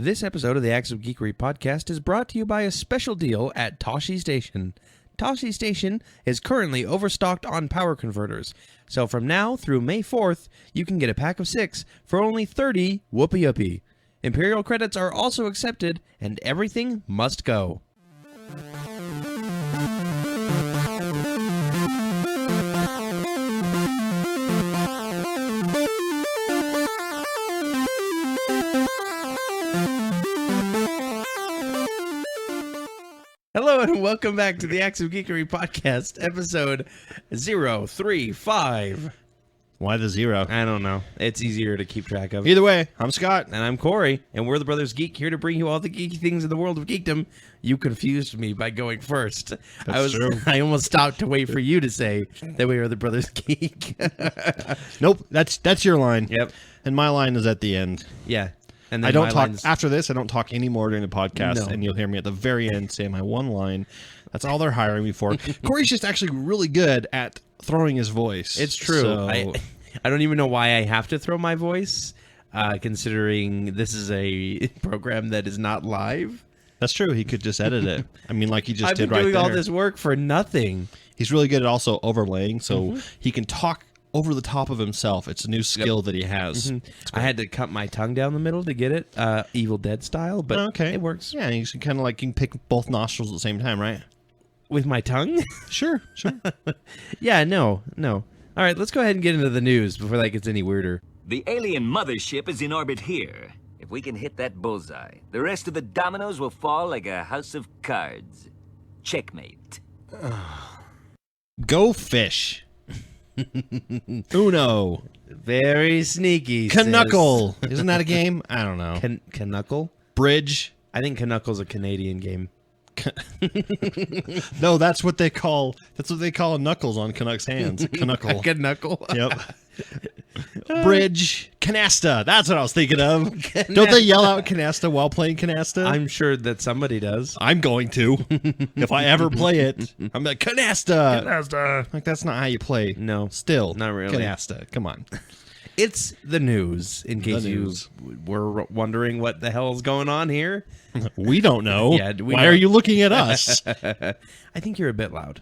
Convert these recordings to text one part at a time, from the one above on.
This episode of the Acts of Geekery Podcast is brought to you by a special deal at Toshi Station. Toshi Station is currently overstocked on power converters, so from now through May 4th, you can get a pack of 6 for only 30 whoopee-uppie. Imperial credits are also accepted, and everything must go. Hello and welcome back to the Acts of Geekery Podcast, episode 035. Why the 0? I don't know. It's easier to keep track of. Either way, I'm Scott. And I'm Corey, and we're the Brothers Geek, here to bring you all the geeky things in the world of geekdom. You confused me by going first. That's true. I almost stopped to wait for you to say that we are the Brothers Geek. Nope, that's your line. Yep. And my line is at the end. Yeah. And then I don't talk after this. I don't talk anymore during the podcast, No. and you'll hear me at the very end say my one line. That's all they're hiring me for. Corey's just actually really good at throwing his voice. It's true. So... I don't even know why I have to throw my voice, considering this is a program that is not live. That's true. He could just edit it. I mean, like he just did right there. I've been doing all this work for nothing. He's really good at also overlaying, so he can talk over the top of himself. It's a new skill that he has. I had to cut my tongue down the middle to get it, Evil Dead style, but it works. Yeah, you can kind of like you can pick both nostrils at the same time, right? With my tongue? Sure. Yeah, no. All right, let's go ahead and get into the news before that gets any weirder. The alien mothership is in orbit here. If we can hit that bullseye, the rest of the dominoes will fall like a house of cards. Checkmate. Go fish. Uno. Very sneaky. Knuckle. Isn't that a game? I don't know. Knuckle? Bridge. I think Knuckle's a Canadian game. No, that's what they call knuckles on Canucks hands. Knuckle. Knuckle. Yep. Bridge. Canasta. That's what I was thinking of. Don't they yell out canasta while playing canasta? I'm sure that somebody does. I'm going to. If I ever play it, I'm like, canasta. Canasta. Like, that's not how you play. No. Still. Not really. Canasta. Come on. It's the news, in case you were wondering what the hell's going on here. We don't know. Yeah, Why are you looking at us? I think you're a bit loud.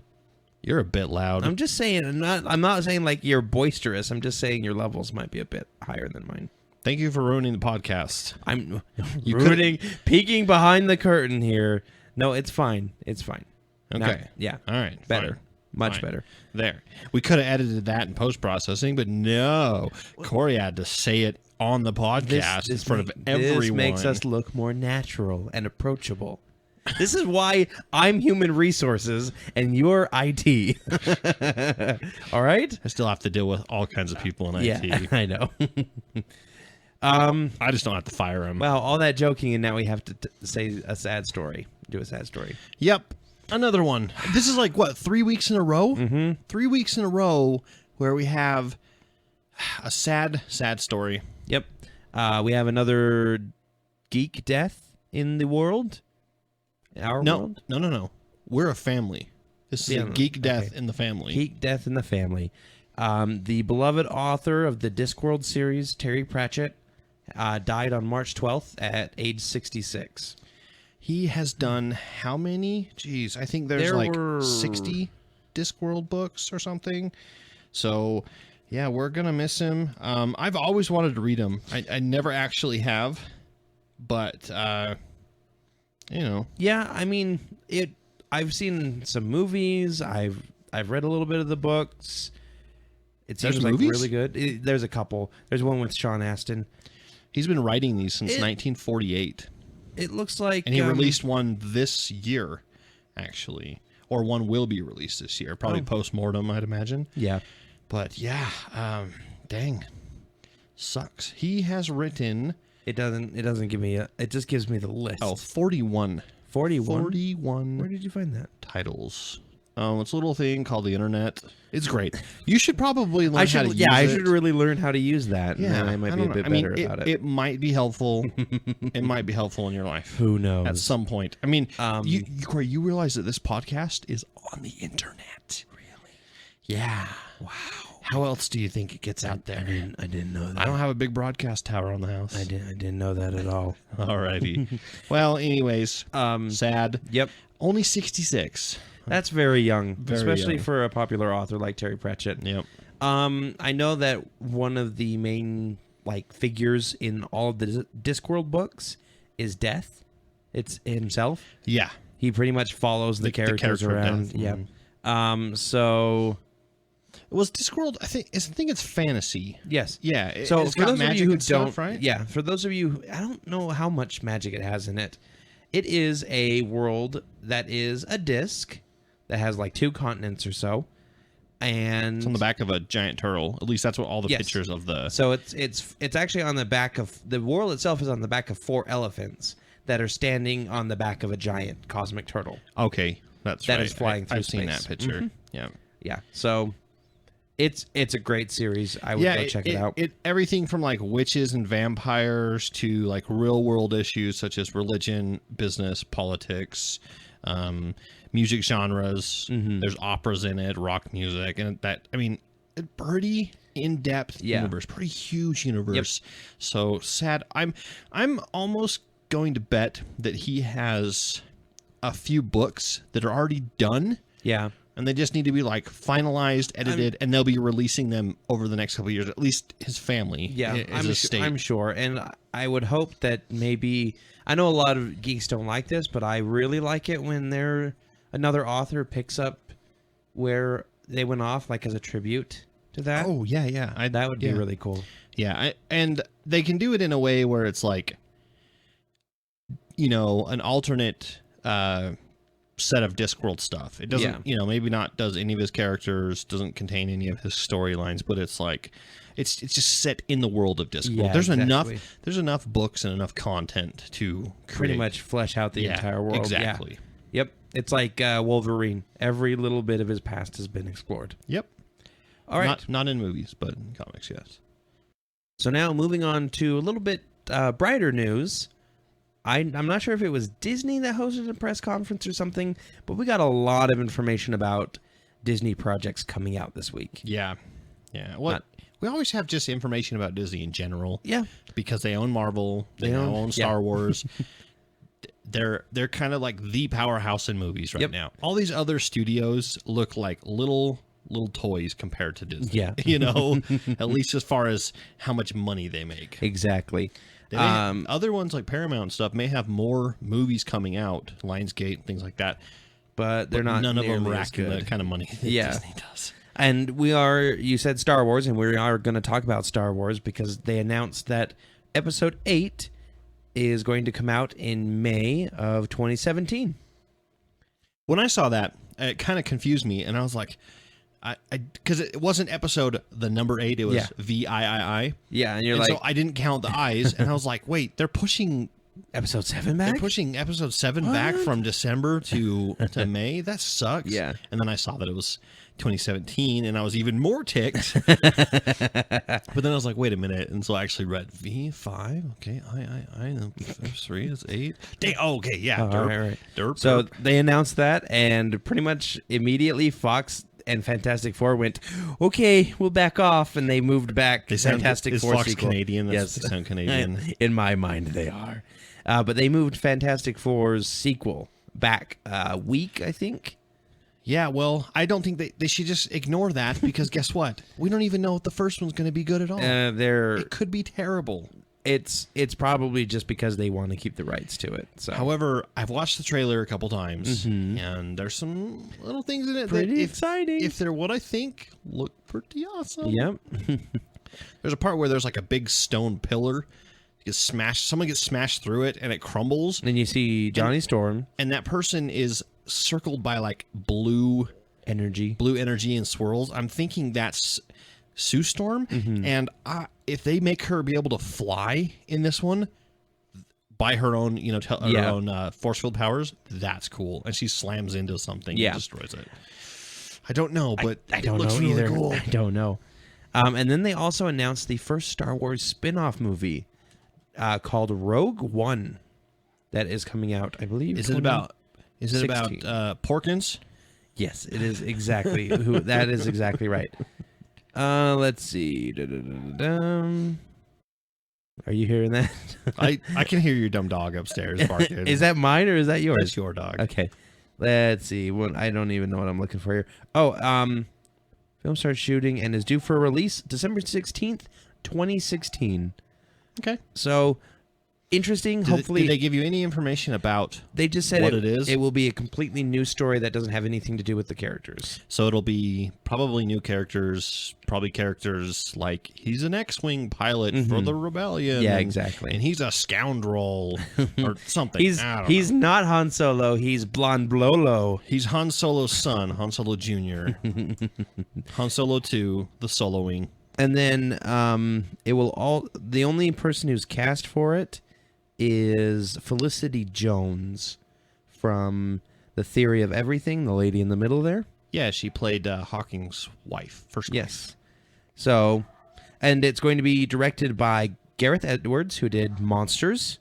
You're a bit loud. I'm just saying, I'm not saying like you're boisterous. I'm just saying your levels might be a bit higher than mine. Thank you for ruining the podcast. I'm peeking behind the curtain here. No, it's fine. It's fine. Okay. Yeah. All right. Better. Fine. Much better. There. We could have edited that in post-processing, but no. Corey had to say it on the podcast in front of everyone. This makes us look more natural and approachable. This is why I'm human resources and you're IT. All right? I still have to deal with all kinds of people in IT. Yeah, I know. I just don't have to fire them. Well, all that joking, and now we have to say a sad story. Do a sad story. Yep. Another one. This is like, what, 3 weeks in a row? Mm-hmm. 3 weeks in a row where we have a sad story. Yep. We have another geek death in the world. World? No. We're a family. This is a geek death in the family. Geek death in the family. The beloved author of the Discworld series, Terry Pratchett, died on March 12th at age 66. He has done how many? Jeez, I think there were 60 Discworld books or something. So, yeah, we're going to miss him. I've always wanted to read him. I never actually have. But, you know. Yeah, I mean, I've seen some movies. I've read a little bit of the books. It seems like really good. There's a couple. There's one with Sean Astin. He's been writing these since 1948. It looks like... And he released one this year, actually. Or one will be released this year. Probably post-mortem, I'd imagine. Yeah. But, yeah, dang. Sucks. He has written... It doesn't give me it just gives me the list. Oh, 41. 41? 41. Where did you find that? Titles. It's a little thing called the internet. It's great. You should probably learn how to use it. Yeah, I should really learn how to use that. Yeah, and then I might be a bit better about it. It might be helpful. It might be helpful in your life. Who knows? At some point. I mean, Corey, you realize that this podcast is on the internet. Really? Yeah. Wow. How else do you think it gets out there? I didn't know that. I don't have a big broadcast tower on the house. I didn't know that at all. Alrighty. Well, anyways, sad. Yep. Only 66. That's very young, especially young. for a popular author like Terry Pratchett. Yep. I know that one of the main figures in all of the Discworld books is Death. It's himself. Yeah. He pretty much follows the characters character around. Death. Yeah. So was Discworld? I think it's fantasy. yes. Yeah. So it's for got those of magic you who and stuff, don't, right? yeah, for those of you, I don't know how much magic it has in it. It is a world that is a disc that has 2 continents or so, and It's on the back of a giant turtle. At least that's what all the Yes. pictures of the. So it's actually on the back of the world itself is on the back of 4 elephants that are standing on the back of a giant cosmic turtle. Okay, that's That right. is flying through I've seen space. that picture. Mhm. Yeah. Yeah. So it's a great series. I would go check it out. Everything from witches and vampires to real world issues such as religion, business, politics, music genres. Mm-hmm. There's operas in it, rock music, and a pretty in-depth universe, pretty huge universe. Yep. So sad. I'm almost going to bet that he has a few books that are already done. Yeah. And they just need to be finalized, edited, and they'll be releasing them over the next couple of years. At least his family, yeah, I'm sure, and I would hope that maybe I know a lot of geeks don't like this, but I really like it when another author picks up where they went off, as a tribute to that. Oh yeah. That would be really cool. Yeah, and they can do it in a way where it's an alternate set of Discworld stuff. It doesn't, maybe not does any of his characters, doesn't contain any of his storylines, but it's it's just set in the world of Discworld. Yeah, There's enough books and enough content to pretty much flesh out the entire world. Exactly. Yeah. Yep. It's like Wolverine. Every little bit of his past has been explored. Yep. All right. Not in movies, but in comics, yes. So now moving on to a little bit brighter news. I'm not sure if it was Disney that hosted a press conference or something, but we got a lot of information about Disney projects coming out this week. Yeah. Yeah. Well, we always have just information about Disney in general. Yeah. Because they own Marvel, they own Star Wars. They're kind of like the powerhouse in movies right now. All these other studios look like little toys compared to Disney. Yeah. At least as far as how much money they make. Exactly. Other ones like Paramount and stuff may have more movies coming out, Lionsgate, things like that, but they're not. None of them nearly racking the kind of money that Disney does. And you said Star Wars, and we are going to talk about Star Wars because they announced that Episode 8 is going to come out in May of 2017. When I saw that, it kind of confused me, and I was like, because it wasn't episode the number 8, it was VIII. Yeah, and so I didn't count the I's, and I was like, wait, they're pushing Episode 7 back? They're pushing Episode 7 back from December to May. That sucks. Yeah. And then I saw that it was 2017, and I was even more ticked. But then I was like, wait a minute. And so I actually read V5. Okay, I 3 is 8. Okay, yeah. Right. Derp. So they announced that, and pretty much immediately Fox and Fantastic Four went, okay, we'll back off, and they moved back. They sound Fantastic is Four Fox sequel. Canadian? Yes, They sound Canadian. In my mind, they are. But they moved Fantastic Four's sequel back a week, I think. Yeah, well, I don't think they should just ignore that because guess what? We don't even know if the first one's going to be good at all. It could be terrible. It's probably just because they want to keep the rights to it. So, however, I've watched the trailer a couple times, and there's some little things in it that, exciting. If they're what I think, look pretty awesome. Yep. There's a part where there's like a big stone pillar gets smashed. Someone gets smashed through it, and it crumbles. And you see Johnny Storm, and that person is circled by like blue energy and swirls. I'm thinking that's Sue Storm, and if they make her be able to fly in this one by her own, her own force field powers, that's cool. And she slams into something and destroys it. I don't know, but I don't know really either. Cool. I don't know. And then they also announced the first Star Wars spin-off movie called Rogue One that is coming out, I believe. Is it about Porkins? Yes, it is exactly. That is exactly right. Let's see. Are you hearing that? I can hear your dumb dog upstairs barking. Is that mine or is that yours? That's your dog. Okay. Let's see. I don't even know what I'm looking for here. Oh, film starts shooting and is due for release December 16th, 2016. Okay. So, interesting. Hopefully, did they give you any information about they just said what it is? It will be a completely new story that doesn't have anything to do with the characters. So it'll be probably new characters, probably characters like he's an X-Wing pilot for the rebellion. Yeah, exactly. And he's a scoundrel or something. He's not Han Solo. He's Blonde Blolo. He's Han Solo's son, Han Solo Jr. Han Solo 2, the soloing. And then the only person who's cast for it is Felicity Jones from The Theory of Everything, the lady in the middle there. Yeah, she played Hawking's wife, first wife. Yes. So, and it's going to be directed by Gareth Edwards, who did Monsters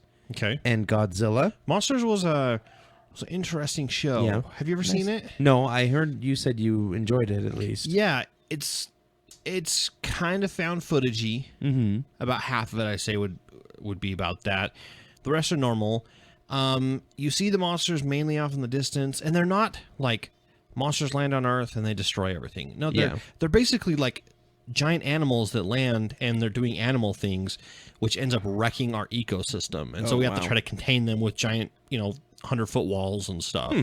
and Godzilla. Monsters was an interesting show. Yeah. Have you ever seen it? No, I heard you said you enjoyed it at least. Yeah, it's kind of found footagey. Mm-hmm. About half of it, I say, would be about that. The rest are normal. You see the monsters mainly off in the distance, and they're not like monsters land on Earth and they destroy everything. No, they're basically like giant animals that land and they're doing animal things, which ends up wrecking our ecosystem. And so we have to try to contain them with giant, 100-foot walls and stuff.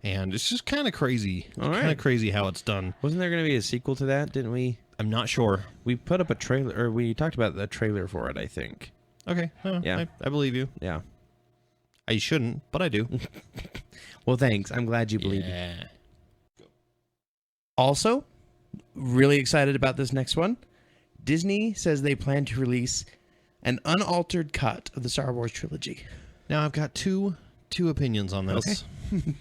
And it's just kind of crazy. Kind of crazy how it's done. Wasn't there going to be a sequel to that? Didn't we? I'm not sure. We put up a trailer, or we talked about the trailer for it, I think. Okay. Yeah. I believe you. Yeah. I shouldn't, but I do. Well, thanks. I'm glad you believe me. Also, really excited about this next one. Disney says they plan to release an unaltered cut of the Star Wars trilogy. Now, I've got two opinions on this. Okay.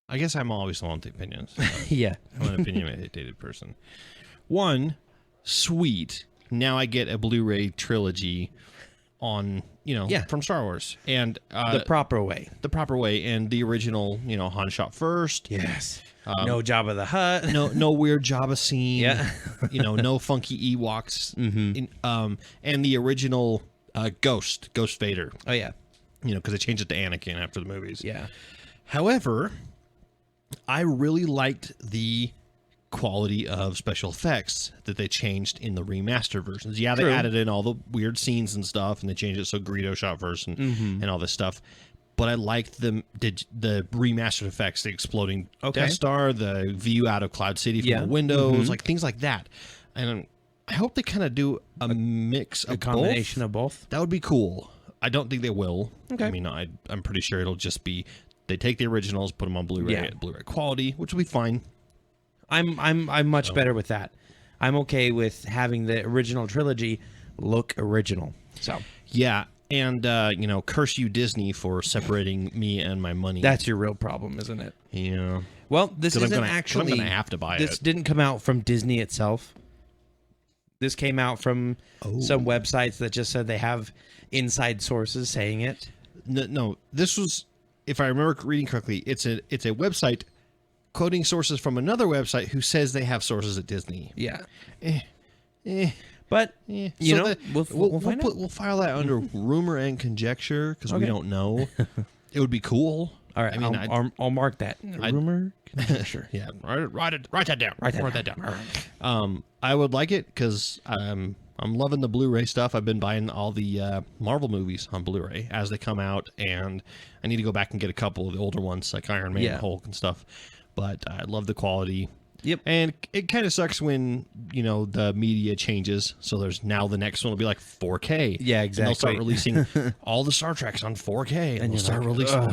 I guess I'm always the one with the opinions. Yeah. I'm an opinionated person. One, sweet. Now I get a Blu-ray trilogy on, from Star Wars. And the proper way. The proper way. And the original, Han shot first. Yes. No Jabba the Hutt. No weird Jabba scene. Yeah. No funky Ewoks. Mm-hmm. And the original Ghost Vader. Oh, yeah. Because they changed it to Anakin after the movies. Yeah. However, I really liked the quality of special effects that they changed in the remastered versions. Yeah, they added in all the weird scenes and stuff, and they changed it so Greedo shot first and all this stuff. But I liked the remastered effects, the exploding Death Star, the view out of Cloud City from the windows, like things like that. And I hope they kind of do a mix of a combination of both. That would be cool. I don't think they will. Okay. I mean, I'm pretty sure it'll just be they take the originals, put them on Blu-ray at Blu-ray quality, which will be fine. I'm much better with that. I'm okay with having the original trilogy look original. So yeah, and curse you Disney for separating me and my money. That's your real problem, isn't it? Yeah. Well, this isn't I'm actually. gonna have to buy this it. This didn't come out from Disney itself. This came out from some websites that just said they have inside sources saying it. No, this was, if I remember reading correctly, it's a website quoting sources from another website who says they have sources at Disney. Yeah. But we'll find out. We'll file that under rumor and conjecture because we don't know. It would be cool. All right, I'll mark that. Rumor, conjecture. Yeah, write that down. Write that down. Right. I would like it because I'm loving the Blu-ray stuff. I've been buying all the Marvel movies on Blu-ray as they come out, and I need to go back and get a couple of the older ones like Iron Man, Hulk, and stuff. But I love the quality. Yep. And it kind of sucks when, the media changes. So there's now the next one will be like 4K. Yeah, exactly. And they'll start releasing all the Star Treks on 4K. And they'll start releasing.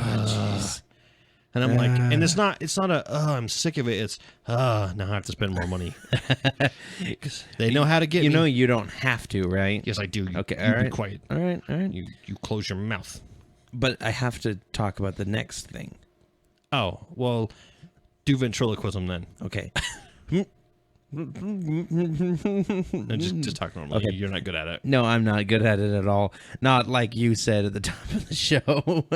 And I'm like, and it's not I'm sick of it. It's, now I have to spend more money. They know how to get me. You don't have to, right? Yes, I do. Okay, all right. Be quiet. All right. You close your mouth. But I have to talk about the next thing. Oh, well, do ventriloquism then. Okay. No, just talk normally. Okay. You're not good at it. No, I'm not good at it at all. Not like you said at the top of the show.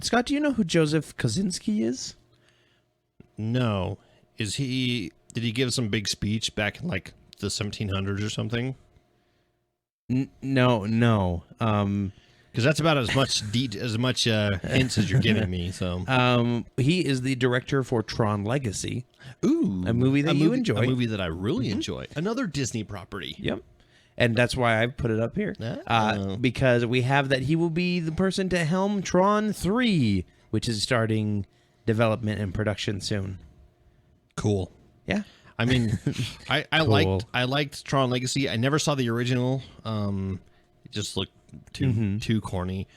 Scott, do you know who Joseph Kosinski is? No. Is he Did he give some big speech back in like the 1700s or something? No. Because that's about as much hints as you're giving me. So, he is the director for Tron Legacy. Ooh, a movie that you enjoy. A movie that I really enjoy. Another Disney property. Yep. And that's why I put it up here. Because we have that he will be the person to helm Tron 3, which is starting development and production soon. Cool. Yeah. I mean, I Cool. liked Tron Legacy. I never saw the original. It just looked too corny.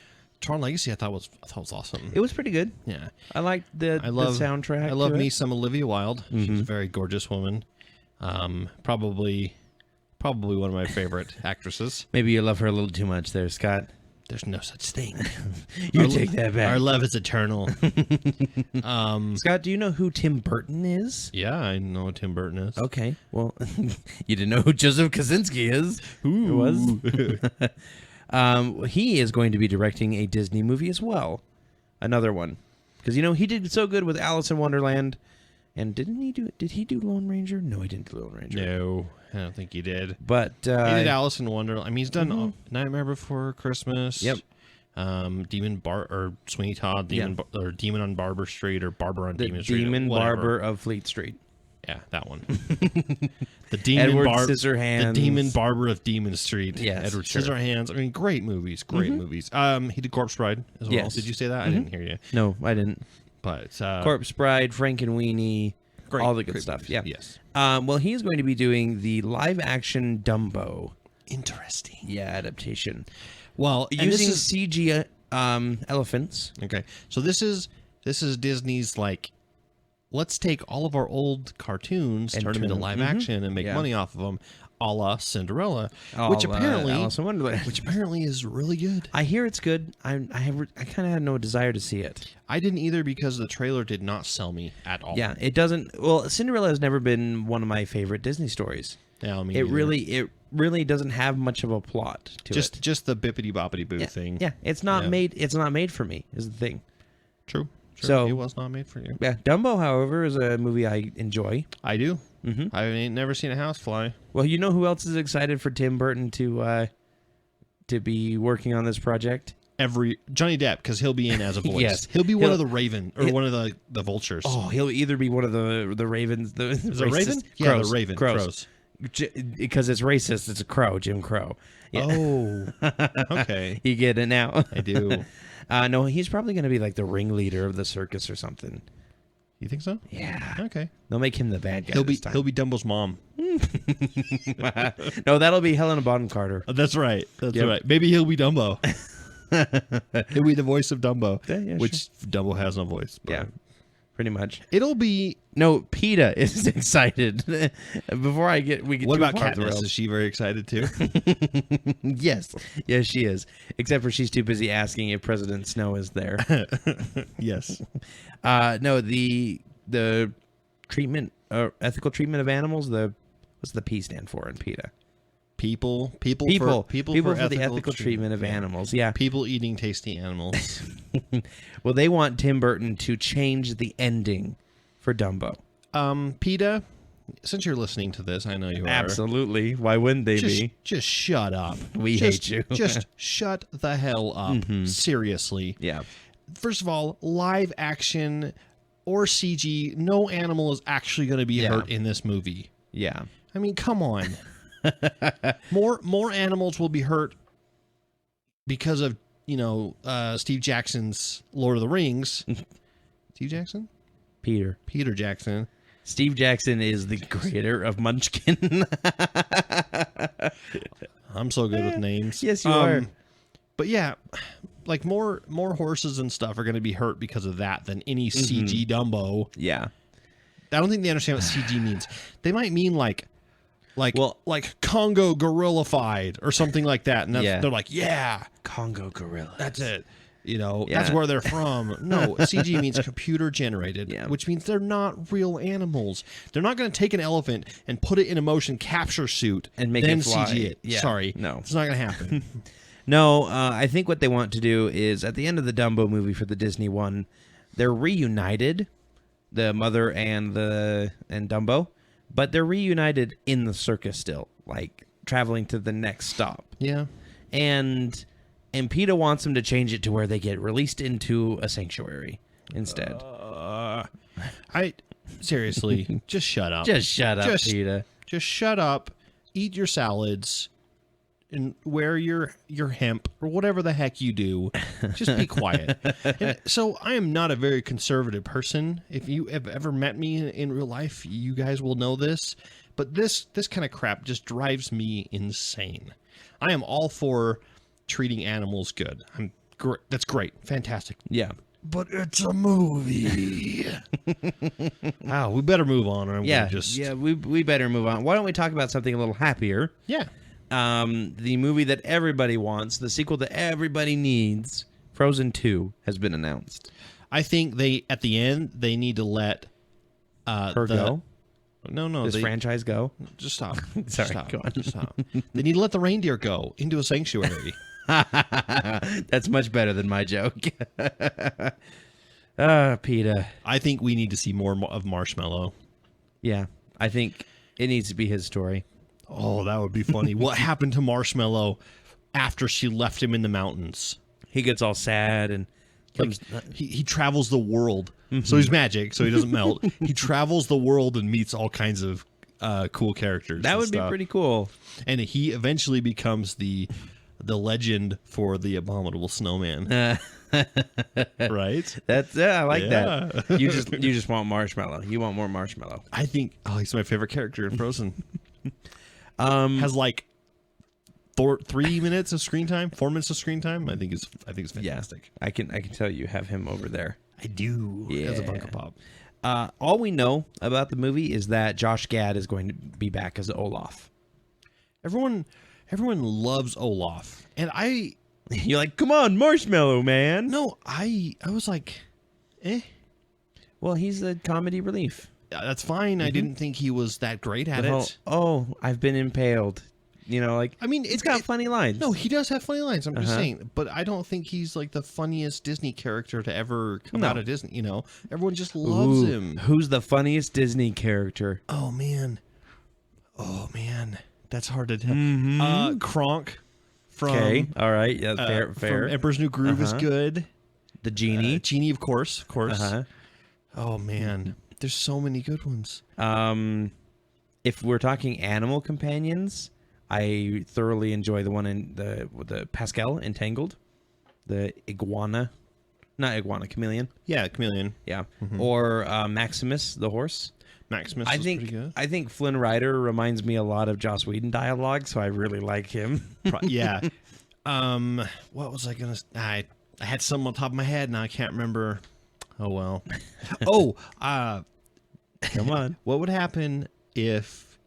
Tron Legacy I thought was awesome. It was pretty good. Yeah. I liked the soundtrack. I love to me it. some Olivia Wilde. She's a very gorgeous woman. Probably one of my favorite actresses. Maybe you love her a little too much there, Scott. There's no such thing. You take that back. Our love is eternal. Scott, do you know who Tim Burton is? Yeah, I know what Tim Burton is. Okay. Well, you didn't know who Joseph Kosinski is. Who was? He is going to be directing a Disney movie as well. Another one. Because, he did so good with Alice in Wonderland. And did he do Lone Ranger? No, he didn't do Lone Ranger. No, I don't think he did. But he did Alice in Wonderland. I mean, he's done Nightmare Before Christmas. Yep. Sweeney Todd, Demon on Barber Street, or Barber on Demon Street. Demon Barber of Fleet Street. Yeah, that one. The Demon Edward Scissorhands. The Demon Barber of Demon Street. Yes, Edward sure. Scissorhands. I mean, great movies. Great movies. He did Corpse Bride as well. Yes. Did you say that? I didn't hear you. No, I didn't. But Corpse Bride, Frankenweenie, all the good stuff. Movies. Yeah. Yes. Well, he's going to be doing the live-action Dumbo. Interesting. Yeah, adaptation. Well, Using CG elephants. Okay, so this is Disney's like, let's take all of our old cartoons, turn them into live action, and make money off of them, a la Cinderella, which apparently Alice in Wonderland. which apparently is really good. I hear it's good. I kind of had no desire to see it. I didn't either because the trailer did not sell me at all. Yeah, it doesn't. Well, Cinderella has never been one of my favorite Disney stories. Yeah, It really doesn't have much of a plot to it. Just the bippity boppity boo thing. Yeah, it's not made. It's not made for me. Is the thing. True. So it was not made for you. Yeah, Dumbo, however, is a movie I enjoy. I do. I ain't never seen a house fly. Well, you know who else is excited for Tim Burton to be working on this project? Johnny Depp, because he'll be in as a voice. Yes. He'll be one of the Raven or one of the vultures. Oh, he'll either be one of the Ravens. Is it Raven? Crows, the Raven. Crows. Because it's racist. It's a crow, Jim Crow. Yeah. Oh, okay. You get it now. I do. No, he's probably going to be like the ringleader of the circus or something. You think so? Yeah. Okay. They'll make him the bad guy. He'll be Dumbo's mom. No, that'll be Helena Bonham Carter. Oh, that's right. That's right. Maybe he'll be Dumbo. He'll be the voice of Dumbo, which Dumbo has no voice. Yeah. Pretty much. It'll be no. PETA is excited. Before we get. What too about far Katniss? Is she very excited too? Yes, she is. Except for she's too busy asking if President Snow is there. Yes. No. The treatment, ethical treatment of animals. What's the P stand for in PETA? People for the ethical treatment of animals. Yeah. People eating tasty animals. Well, they want Tim Burton to change the ending for Dumbo. PETA, since you're listening to this, I know you are. Absolutely. Why wouldn't they be? Just shut up. We hate you. Just shut the hell up. Seriously. Yeah. First of all, live action or CG, no animal is actually going to be hurt in this movie. Yeah. I mean, come on. More animals will be hurt because of Steve Jackson's Lord of the Rings. Steve Jackson? Peter Jackson. Steve Jackson is the creator of Munchkin. I'm so good with names. Yes, you are. But yeah, like more horses and stuff are going to be hurt because of that than any CG Dumbo. Yeah. I don't think they understand what CG means. They might mean like Congo gorilla-fied or something like that. And they're like, yeah. Congo gorilla. That's it. That's where they're from. No, CG means computer generated, which means they're not real animals. They're not going to take an elephant and put it in a motion capture suit and make it fly. CG it. Yeah. Sorry. No. It's not going to happen. No, I think what they want to do is at the end of the Dumbo movie for the Disney one, they're reunited, the mother and Dumbo, but they're reunited in the circus still, like traveling to the next stop. Yeah. And PETA wants them to change it to where they get released into a sanctuary instead. Seriously, just shut up. Just shut up, PETA. Just shut up, eat your salads, and wear your hemp or whatever the heck you do. Just be quiet. And so I am not a very conservative person. If you have ever met me in real life, you guys will know this. But this kind of crap just drives me insane. I am all for treating animals good. That's great. Fantastic. Yeah. But it's a movie. We better move on. Or we better move on. Why don't we talk about something a little happier? Yeah. The movie that everybody wants, the sequel that everybody needs, Frozen 2, has been announced. I think at the end, they need to let her go. No, this franchise go. Just stop. Sorry, stop. go on. Just stop. They need to let the reindeer go into a sanctuary. That's much better than my joke. PETA. I think we need to see more of Marshmallow. Yeah, I think it needs to be his story. Oh, that would be funny. What happened to Marshmallow after she left him in the mountains? He gets all sad and comes. He travels the world. Mm-hmm. So he's magic, so he doesn't melt. He travels the world and meets all kinds of cool characters. That would be pretty cool. And he eventually becomes the legend for the abominable snowman. Right? That's I like that. You just want Marshmallow. You want more Marshmallow. I think he's my favorite character in Frozen. Has like 3 minutes of screen time, 4 minutes of screen time. I think it's fantastic. Yeah, I can tell you have him over there. I do. Yeah. As a Funko Pop. All we know about the movie is that Josh Gad is going to be back as Olaf. Everyone loves Olaf, and you're like, come on, Marshmallow Man. No, I was like, Well, he's a comedy relief. That's fine. Mm-hmm. I didn't think he was that great at it. I've been impaled. I mean, it's got funny lines. No, he does have funny lines. I'm just saying, but I don't think he's like the funniest Disney character to ever come out of Disney. Everyone just loves him. Who's the funniest Disney character? Oh man, that's hard to tell. Mm-hmm. Kronk from. All right, yeah, fair. From Emperor's New Groove is good. The genie, genie, of course. Oh man, there's so many good ones. If we're talking animal companions, I thoroughly enjoy the one in the Pascal Entangled, the chameleon. Yeah, chameleon. Yeah, or Maximus the horse. Maximus is pretty good. I think Flynn Rider reminds me a lot of Joss Whedon dialogue, so I really like him. Yeah. What was I gonna? I had something on top of my head, and I can't remember. Oh well. Come on. What would happen if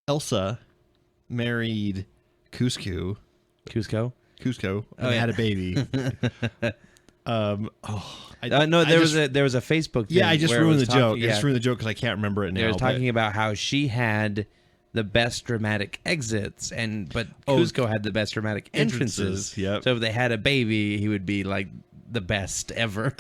Elsa married Cusco and had a baby? No, there was a Facebook thing. Yeah, I just ruined the joke. I just ruined the joke because I can't remember it now. They were talking about how she had the best dramatic exits, but Cusco had the best dramatic entrances. Yep. So if they had a baby, he would be like the best ever.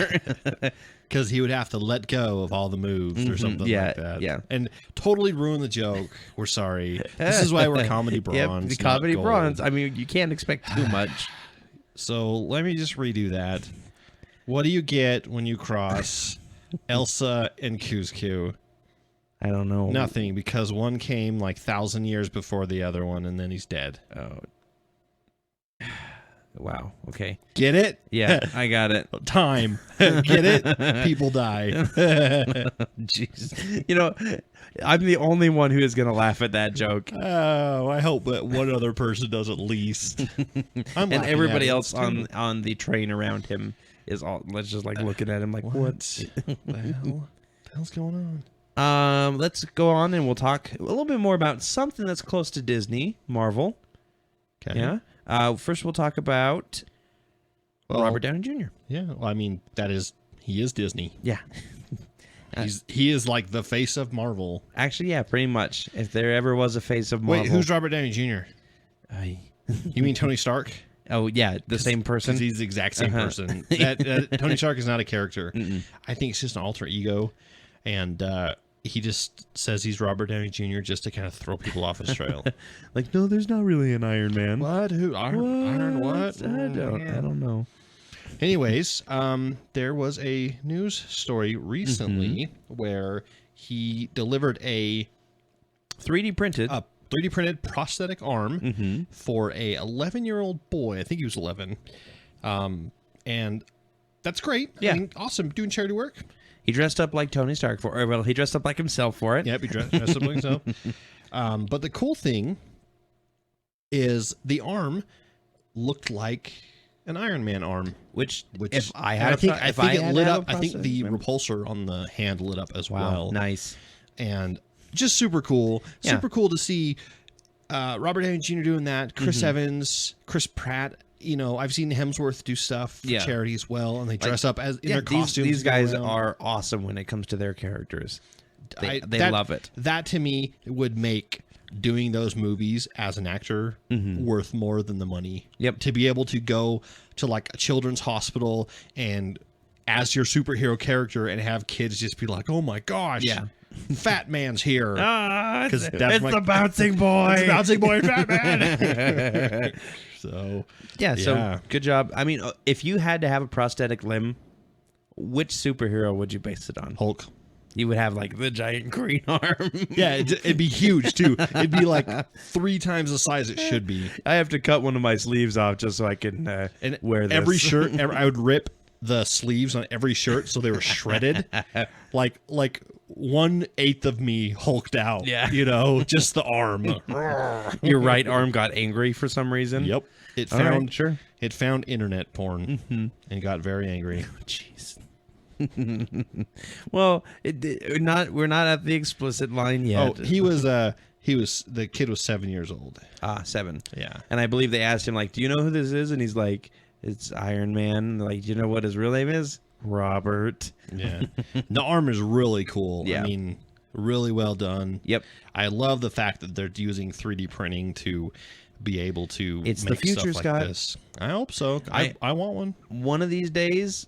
Because he would have to let go of all the moves or something like that. Yeah. And totally ruin the joke. We're sorry. This is why we're comedy bronze. The comedy bronze. I mean, you can't expect too much. So let me just redo that. What do you get when you cross Elsa and Cusco? I don't know. Nothing, because one came like 1,000 years before the other one, and then he's dead. Oh. Wow. Okay. Get it? Yeah, I got it. Time. Get it? People die. Jeez. I'm the only one who is going to laugh at that joke. Oh, I hope that one other person does at least. And everybody else on the train around him is all just like looking at him like, what the hell's going on? Let's go on and we'll talk a little bit more about something that's close to Disney, Marvel. Okay. Yeah. First, we'll talk about Robert Downey Jr. Yeah, well, I mean, he is Disney. Yeah. He is like the face of Marvel. Actually, yeah, pretty much. If there ever was a face of Marvel. Wait, who's Robert Downey Jr.? You mean Tony Stark? Oh, yeah, the same person? Because he's the exact same person. Tony Stark is not a character. I think it's just an alter ego. And he just says he's Robert Downey Jr. just to kind of throw people off his trail. Like, no, there's not really an Iron Man. What? Who? Iron what? I don't know. Anyways, there was a news story recently where he delivered a 3D printed prosthetic arm for a 11-year-old boy. I think he was 11. And that's great. Yeah. I mean, awesome. Doing charity work. He dressed up like Tony Stark for it. Well, he dressed up like himself for it. Yep, he dressed up like himself. But the cool thing is the arm looked like an Iron Man arm. Which if I had, I think it lit up. I think the repulsor on the hand lit up as well. Nice. And just super cool. Yeah. Super cool to see Robert Downey Jr. doing that. Chris Evans, Chris Pratt. You know, I've seen Hemsworth do stuff for charity as well, and they dress up as in their costumes. These guys are awesome when it comes to their characters. They love it. That to me would make doing those movies as an actor worth more than the money. Yep. To be able to go to like a children's hospital and as your superhero character and have kids just be like, "Oh my gosh, Fat Man's here." Because it's the bouncing boy. It's the bouncing boy, Fat Man. So good job. I mean, if you had to have a prosthetic limb, which superhero would you base it on? Hulk. You would have like the giant green arm. Yeah, it'd be huge too. It'd be like 3 times the size it should be. I have to cut one of my sleeves off just so I can wear this. Every shirt. I would rip the sleeves on every shirt so they were shredded. like 1/8 of me hulked out. Yeah, you know, just the arm. Your right arm got angry for some reason. Yep, it found internet porn and got very angry. Jeez. Well, we're not at the explicit line yet. Oh, the kid was 7 years old. 7. Yeah. And I believe they asked him, like, do you know who this is? And he's like, it's Iron Man. Like, do you know what his real name is? Robert. Yeah. The arm is really cool. Yeah. I mean, really well done. Yep. I love the fact that they're using 3D printing to be able to it's make the future, stuff Scott. like this. I hope so. I want one. One of these days,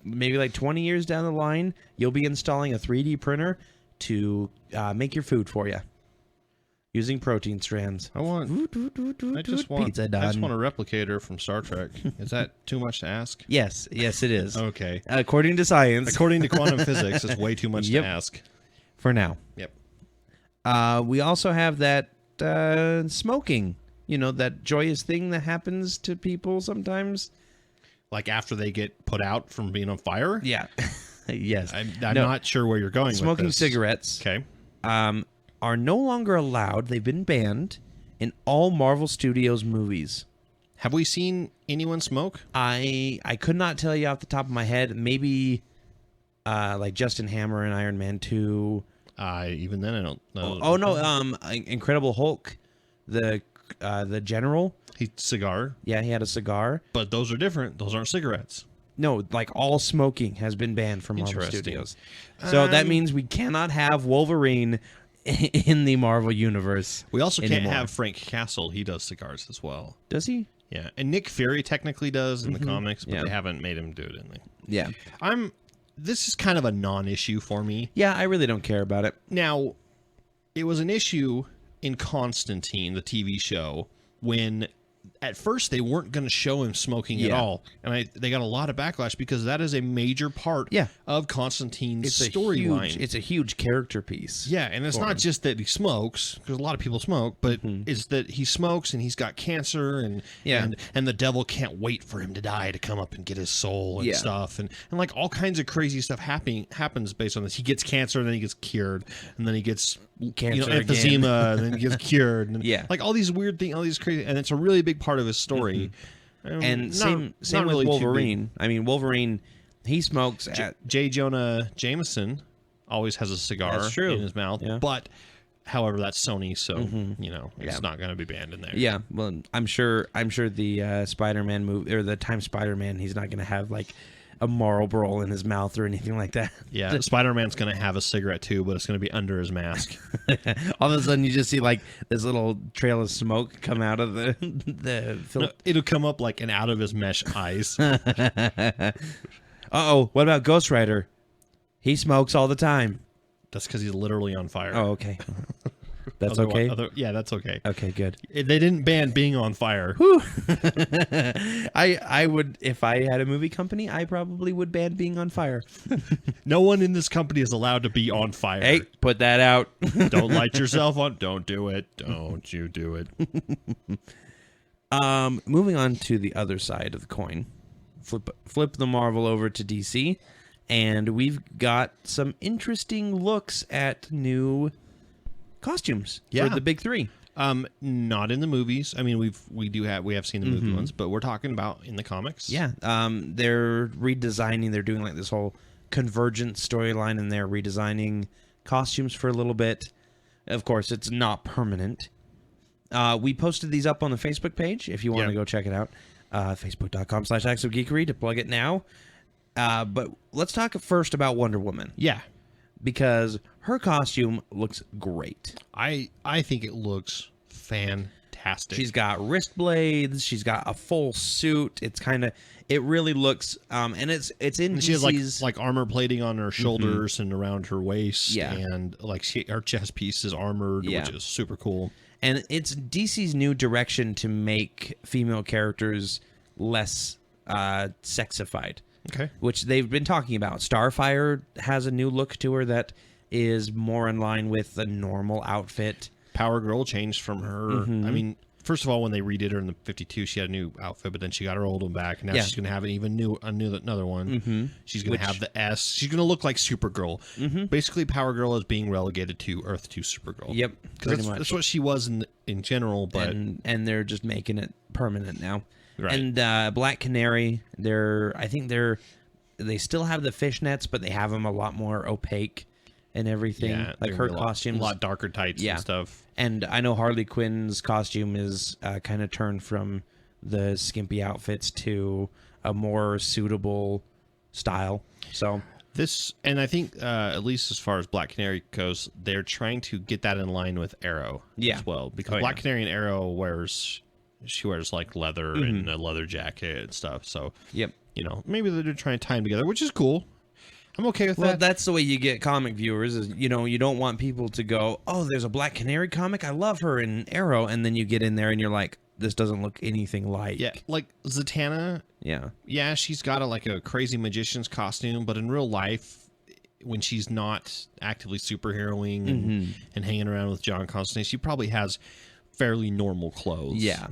maybe like 20 years down the line, you'll be installing a 3D printer to make your food for you using protein strands. I just want pizza done. I just want a replicator from Star Trek. Is that too much to ask? Yes, it is. Okay. According to science. According to quantum physics, it's way too much to ask. For now. Yep. We also have that smoking. You know, that joyous thing that happens to people sometimes. Like after they get put out from being on fire? Yeah. Yes. I'm not sure where you're going smoking with this. Cigarettes. Okay. Are no longer allowed. They've been banned in all Marvel Studios movies. Have we seen anyone smoke? I could not tell you off the top of my head. Maybe like Justin Hammer in Iron Man 2. Even then I don't know. Oh no, Incredible Hulk, the general. Cigar. Yeah, he had a cigar. But those are different. Those aren't cigarettes. No, like all smoking has been banned from Marvel Studios. So that means we cannot have Wolverine in the Marvel universe. We also can't have Frank Castle. He does cigars as well. Does he? Yeah, and Nick Fury technically does in the comics, but they haven't made him do it in the. Yeah. This is kind of a non-issue for me. Yeah, I really don't care about it. Now, it was an issue in Constantine, the TV show, when at first they weren't going to show him smoking at all, and they got a lot of backlash because that is a major part of Constantine's storyline. It's a huge character piece. Yeah, and it's not just that he smokes, because a lot of people smoke, but it's that he smokes and he's got cancer, and the devil can't wait for him to die to come up and get his soul and stuff, and like all kinds of crazy stuff happens based on this. He gets cancer, and then he gets cured, and then he gets cancer emphysema, and then he gets cured, and like all these weird things, all these crazy, and it's a really big part of his story. And same with Wolverine. I mean, Wolverine, he smokes. J. Jonah Jameson always has a cigar in his mouth, but however, that's Sony, so it's not going to be banned in there. Yeah, well, I'm sure the Spider-Man movie or the Time Spider-Man, he's not going to have like a Marlboro in his mouth or anything like that. Yeah, Spider-Man's going to have a cigarette too, but it's going to be under his mask. All of a sudden, you just see like this little trail of smoke come out of the film. No, it'll come up like an out of his mesh eyes. Uh-oh, what about Ghost Rider? He smokes all the time. That's because he's literally on fire. Oh, okay. That's okay? Yeah, that's okay. Okay, good. They didn't ban being on fire. I would, if I had a movie company, I probably would ban being on fire. No one in this company is allowed to be on fire. Hey, put that out. Don't light yourself on. Don't do it. Don't you do it. Moving on to the other side of the coin. Flip the Marvel over to DC, and we've got some interesting looks at new costumes for the big three. Not in the movies. I mean, we have seen the movie ones, but we're talking about in the comics. Yeah. They're redesigning. They're doing like this whole convergent storyline, and they're redesigning costumes for a little bit. Of course, it's not permanent. We posted these up on the Facebook page if you want to go check it out. Facebook.com/Acts of Geekery to plug it now. But let's talk first about Wonder Woman. Yeah. Because her costume looks great. I think it looks fantastic. She's got wrist blades. She's got a full suit. It really looks, and it's in and she DC's... has like armor plating on her shoulders and around her waist. Yeah. And like her chest piece is armored, which is super cool. And it's DC's new direction to make female characters less sexified. Okay. Which they've been talking about. Starfire has a new look to her that is more in line with the normal outfit. Power Girl changed from her. I mean, first of all, when they redid her in the 52, she had a new outfit, but then she got her old one back, and now she's going to have another one. She's going to have the S. She's going to look like Supergirl. Basically, Power Girl is being relegated to Earth 2 Supergirl. Yep, pretty much. That's what she was in general, but and they're just making it permanent now. Right. And Black Canary, they still have the fishnets, but they have them a lot more opaque and everything. Yeah, like her costume, a lot darker tights and stuff. And I know Harley Quinn's costume is kind of turned from the skimpy outfits to a more suitable style. So and I think at least as far as Black Canary goes, they're trying to get that in line with Arrow as well, because Black Canary and Arrow wears like leather and a leather jacket and stuff. So maybe they're trying to tie them together, which is cool. I'm okay with that. Well, that's the way you get comic viewers is, you don't want people to go, oh, there's a Black Canary comic. I love her in Arrow. And then you get in there and you're like, this doesn't look anything like. Yeah, like Zatanna. Yeah. Yeah, she's got a crazy magician's costume, but in real life, when she's not actively superheroing and hanging around with John Constantine, she probably has fairly normal clothes. Yeah.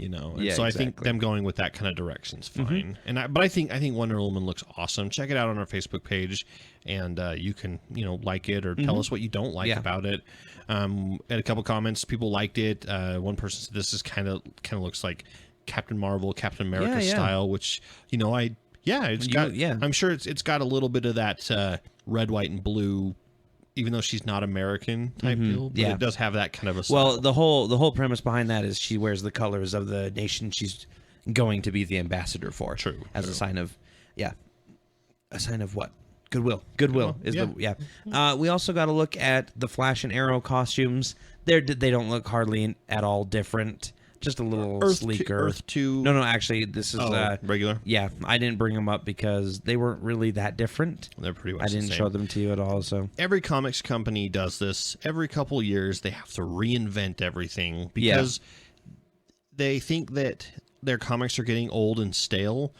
So I think them going with that kind of direction is fine. But I think Wonder Woman looks awesome. Check it out on our Facebook page, and you can like it or tell us what you don't like about it. Had a couple comments. People liked it. One person said this is kind of looks like Captain Marvel, Captain America style, which I'm sure it's got a little bit of that red, white, and blue. Even though she's not American type deal, but it does have that kind of a style. Well, the whole premise behind that is she wears the colors of the nation she's going to be the ambassador for. True. As a sign of what? Goodwill. Goodwill is we also got to look at the Flash and Arrow costumes. They don't look hardly at all different. Just a little sleeker. Earth 2. No, actually, this is regular. Yeah, I didn't bring them up because they weren't really that different. They're pretty much I didn't show them to you at all. So every comics company does this. Every couple of years, they have to reinvent everything because they think that their comics are getting old and stale,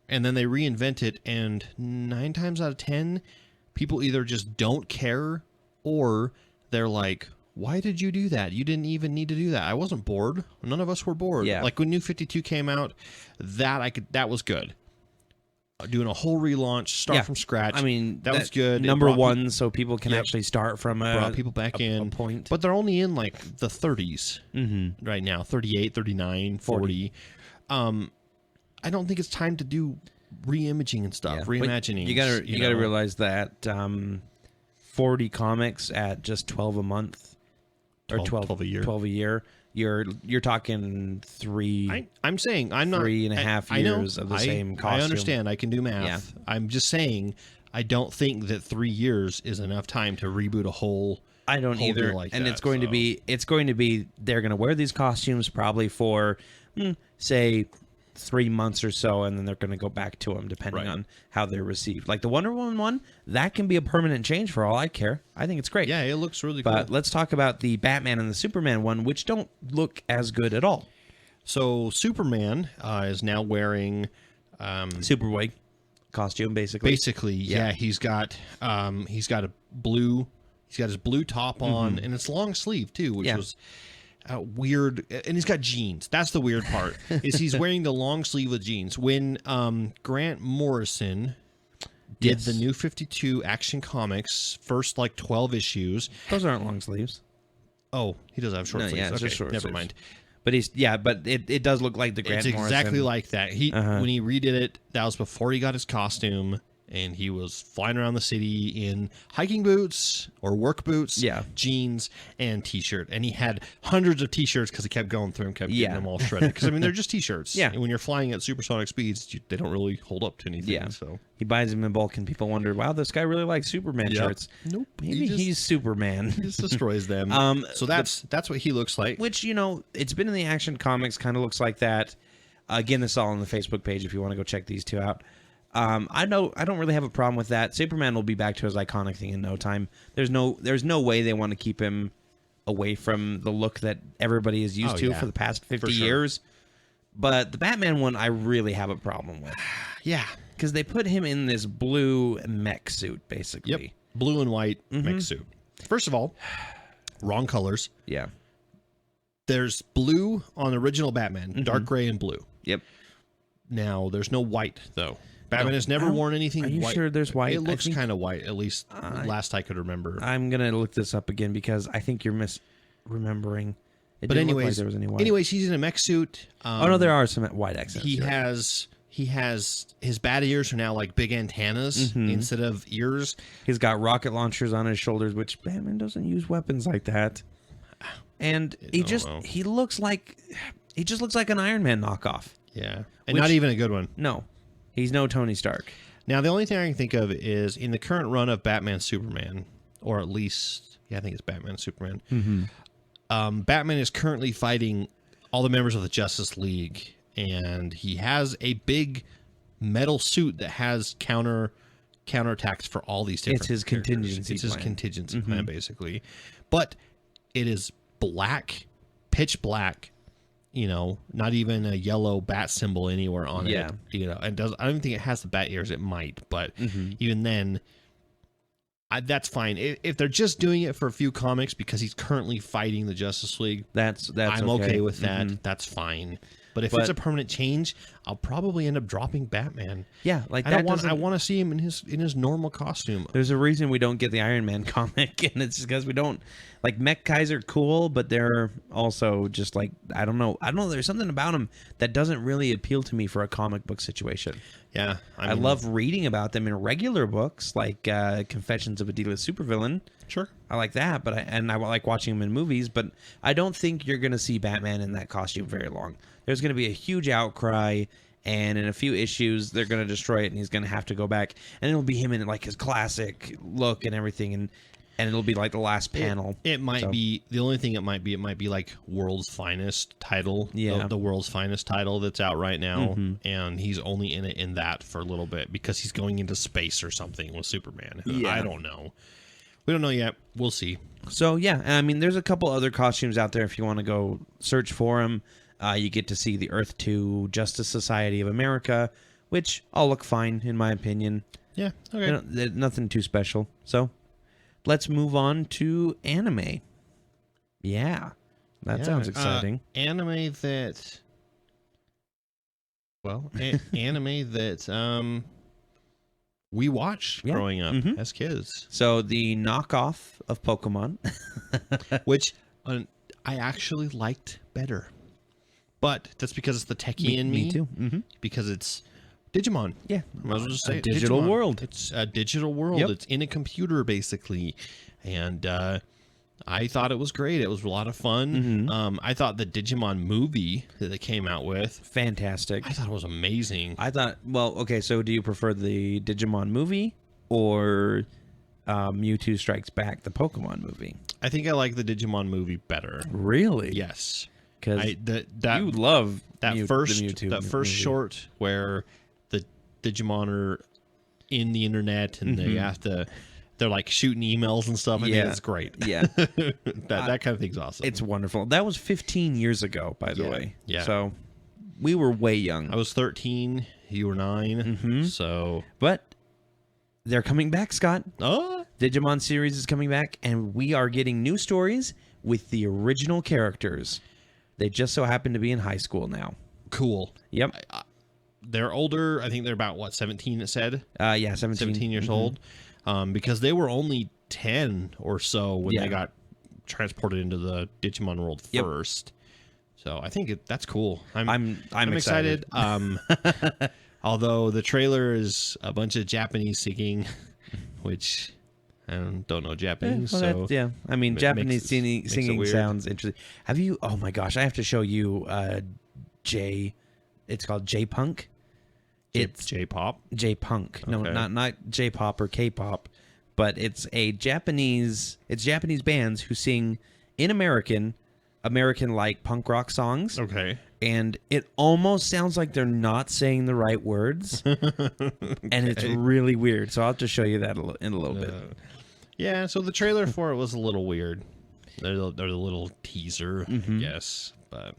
and then they reinvent it. And 9 times out of 10, people either just don't care or they're like, why did you do that? You didn't even need to do that. I wasn't bored. None of us were bored. Yeah. Like when New 52 came out, that was good. Doing a whole relaunch, start from scratch. I mean, that was good. Number one, so people can actually start from brought people back in. A point. But they're only in like the 30s right now, 38, 39, 40. I don't think it's time to do re-imaging and stuff, reimagining. You gotta realize that 40 comics at just 12 a month. Or 12 a year. 12 a year. You're talking three. I'm saying I'm not 3.5 years of the same costume. I understand. I can do math. Yeah. I'm just saying I don't think that 3 years is enough time to reboot a whole. I don't either. And it's going to be. They're going to wear these costumes probably for, say, 3 months or so, and then they're going to go back to them depending on how they're received. Like the Wonder Woman one, that can be a permanent change for all I care. I think it's great. Yeah, it looks really cool. But let's talk about the Batman and the Superman one, which don't look as good at all. So Superman is now wearing Superboy costume, basically. Basically, yeah. He's got a blue. He's got his blue top on, and it's long sleeve too, which was weird. And he's got jeans. That's the weird part. Is he's wearing the long sleeve with jeans. When Grant Morrison did the New 52 Action Comics first 12 issues, those aren't long sleeves. Oh, he does have short sleeves. Yeah, okay, just short never sleeves. mind. But it does look like the Grant Morrison. It's exactly like that. When he redid it, that was before he got his costume, and he was flying around the city in hiking boots or work boots, jeans, and T-shirt. And he had hundreds of T-shirts because he kept going through and kept getting them all shredded. Because, they're just T-shirts. Yeah. And when you're flying at supersonic speeds, they don't really hold up to anything. Yeah. So he buys them in bulk, and people wonder, wow, this guy really likes Superman shirts. Nope. Maybe he's Superman. He just destroys them. So that's what he looks like. Which, it's been in the Action Comics, kind of looks like that. Again, this is all on the Facebook page if you want to go check these two out. I don't really have a problem with that. Superman will be back to his iconic thing in no time. There's no way they want to keep him away from the look that everybody is used to for the past 50 years. But the Batman one, I really have a problem with. Yeah. Because they put him in this blue mech suit, basically. Yep. Blue and white mech suit. First of all, wrong colors. Yeah. There's blue on the original Batman, dark gray and blue. Yep. Now, there's no white, though. Batman has never worn anything white. Are you sure there's white? It looks kind of white, at least last I could remember. I'm going to look this up again because I think you're misremembering. But anyways, like there was any white. Anyways, he's in a mech suit. Oh, no, there are some white accents. He has his bat ears are now like big antennas instead of ears. He's got rocket launchers on his shoulders, which Batman doesn't use weapons like that. And he just looks like an Iron Man knockoff. Yeah. And not even a good one. No. He's no Tony Stark. Now, the only thing I can think of is in the current run of Batman Superman, or at least, I think it's Batman Superman, Batman is currently fighting all the members of the Justice League, and he has a big metal suit that has counterattacks for all these different It's his contingency It's his contingency plan, basically. But it is black, pitch black, not even a yellow bat symbol anywhere on it. And I don't think it has the bat ears. It might, but even then, that's fine. If they're just doing it for a few comics because he's currently fighting the Justice League, I'm okay with that. That's fine. But if it's a permanent change, I'll probably end up dropping Batman. Yeah, I want to see him in his normal costume. There's a reason we don't get the Iron Man comic, and it's because we don't like mech guys are cool, but they're also just like I don't know. There's something about them that doesn't really appeal to me for a comic book situation. Yeah, I love reading about them in regular books, like Confessions of a D-List Supervillain. Sure, I like that, but I like watching them in movies. But I don't think you're going to see Batman in that costume very long. There's going to be a huge outcry, and in a few issues, they're going to destroy it, and he's going to have to go back, and it'll be him in like his classic look and everything, and it'll be like the last panel. It might be the only thing. It might be like World's Finest title. Yeah, the World's Finest title that's out right now, and he's only in it in that for a little bit because he's going into space or something with Superman. Yeah. I don't know. We don't know yet. We'll see. So yeah, there's a couple other costumes out there if you want to go search for them. You get to see the Earth 2 Justice Society of America, which all look fine, in my opinion. Yeah, okay. Nothing too special. So, let's move on to anime. Yeah, that sounds exciting. Anime that... Well, anime that we watched growing up as kids. So, the knockoff of Pokemon. Which I actually liked better. But that's because it's the techie in me. Me too. Because it's Digimon. Yeah. Might as well just say digital Digimon. world. It's a digital world. Yep. It's in a computer, basically. And I thought it was great. It was a lot of fun. I thought the Digimon movie that they came out with... Fantastic. I thought it was amazing. So do you prefer the Digimon movie or Mewtwo Strikes Back, the Pokemon movie? I think I like the Digimon movie better. Really? Yes. because you love that the first Mewtwo short where the Digimon are in the internet and they're like shooting emails and stuff. I think it's great. Yeah. that kind of thing's awesome. It's wonderful. That was 15 years ago, by the way. Yeah. So we were way young. I was 13. You were 9. So, but they're coming back, Scott. Oh, Digimon series is coming back, and we are getting new stories with the original characters. They just so happen to be in high school now. Cool. Yep. They're older. I think they're about 17. It said. Yeah, 17 years old. Because they were only 10 or so when they got transported into the Digimon world first. So I think that's cool. I'm excited. Although the trailer is a bunch of Japanese singing, which I don't know Japanese. I mean, Japanese singing sounds interesting. Have you? Oh my gosh, I have to show you It's called J-Punk. It's J-pop. J-Punk. No, Okay. not J-pop or K-pop, but it's Japanese bands who sing in American like punk rock songs. Okay. And it almost sounds like they're not saying the right words. And it's really weird. So I'll have to show you that in a little bit. Yeah, so the trailer for it was a little weird. There's a little teaser, I guess. But,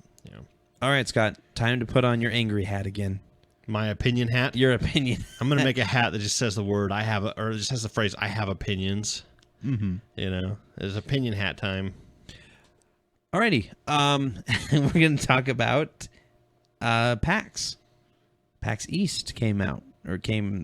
All right, Scott, time to put on your angry hat again. My opinion hat? Your opinion. I'm going to make a hat that just says the word or just has the phrase, I have opinions. It's opinion hat time. Alrighty. We're going to talk about PAX. PAX East came out,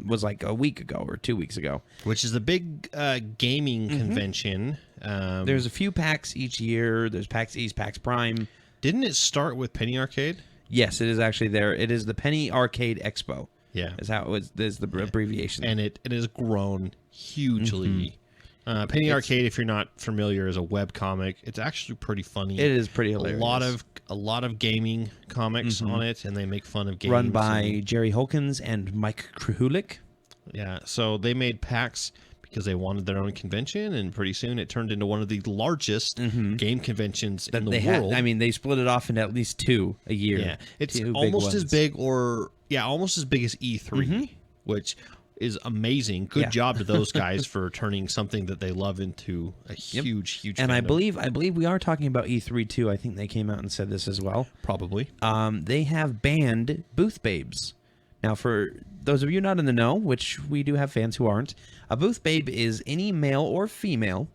was like a week ago or 2 weeks ago. Which is the big gaming convention. There's a few PAX each year. There's PAX East, PAX Prime. Didn't it start with Penny Arcade? Yes, it is actually there. It is the Penny Arcade Expo. Yeah. Is how it was. There's the abbreviation. And it has grown hugely. Penny Arcade, if you're not familiar, is a web comic. It's actually pretty funny. It is pretty hilarious. A lot of gaming comics on it, and they make fun of games. Run by Jerry Holkins and Mike Krahulik. Yeah, so they made PAX because they wanted their own convention, and pretty soon it turned into one of the largest game conventions in the world. They split it off into at least 2 a year. Yeah, it's almost as big almost as big as E3, which is amazing. Good job to those guys for turning something that they love into a huge And fandom. I believe we are talking about E3 too. I think they came out and said this as well. Probably. They have banned booth babes. Now, for those of you not in the know, which we do have fans who aren't, a booth babe is any male or female,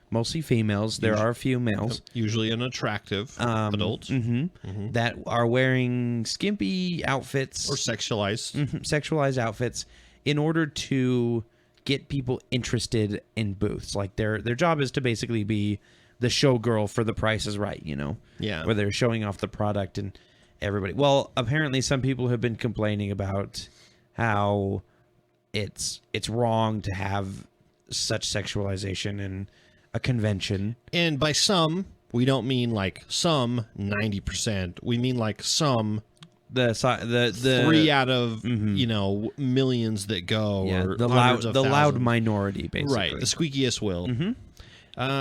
mostly females. There are a few males. Usually an attractive adult. That are wearing skimpy outfits. Or sexualized. Sexualized outfits in order to get people interested in booths. Like their job is to basically be the showgirl for The Price is Right, Yeah. where they're showing off the product and everybody. Well, apparently some people have been complaining about how it's wrong to have such sexualization in a convention. And by some, we don't mean like some 90%. We mean like some The 3 out of millions that go, or the hundreds of loud thousands. minority, basically. Right, the squeakiest will.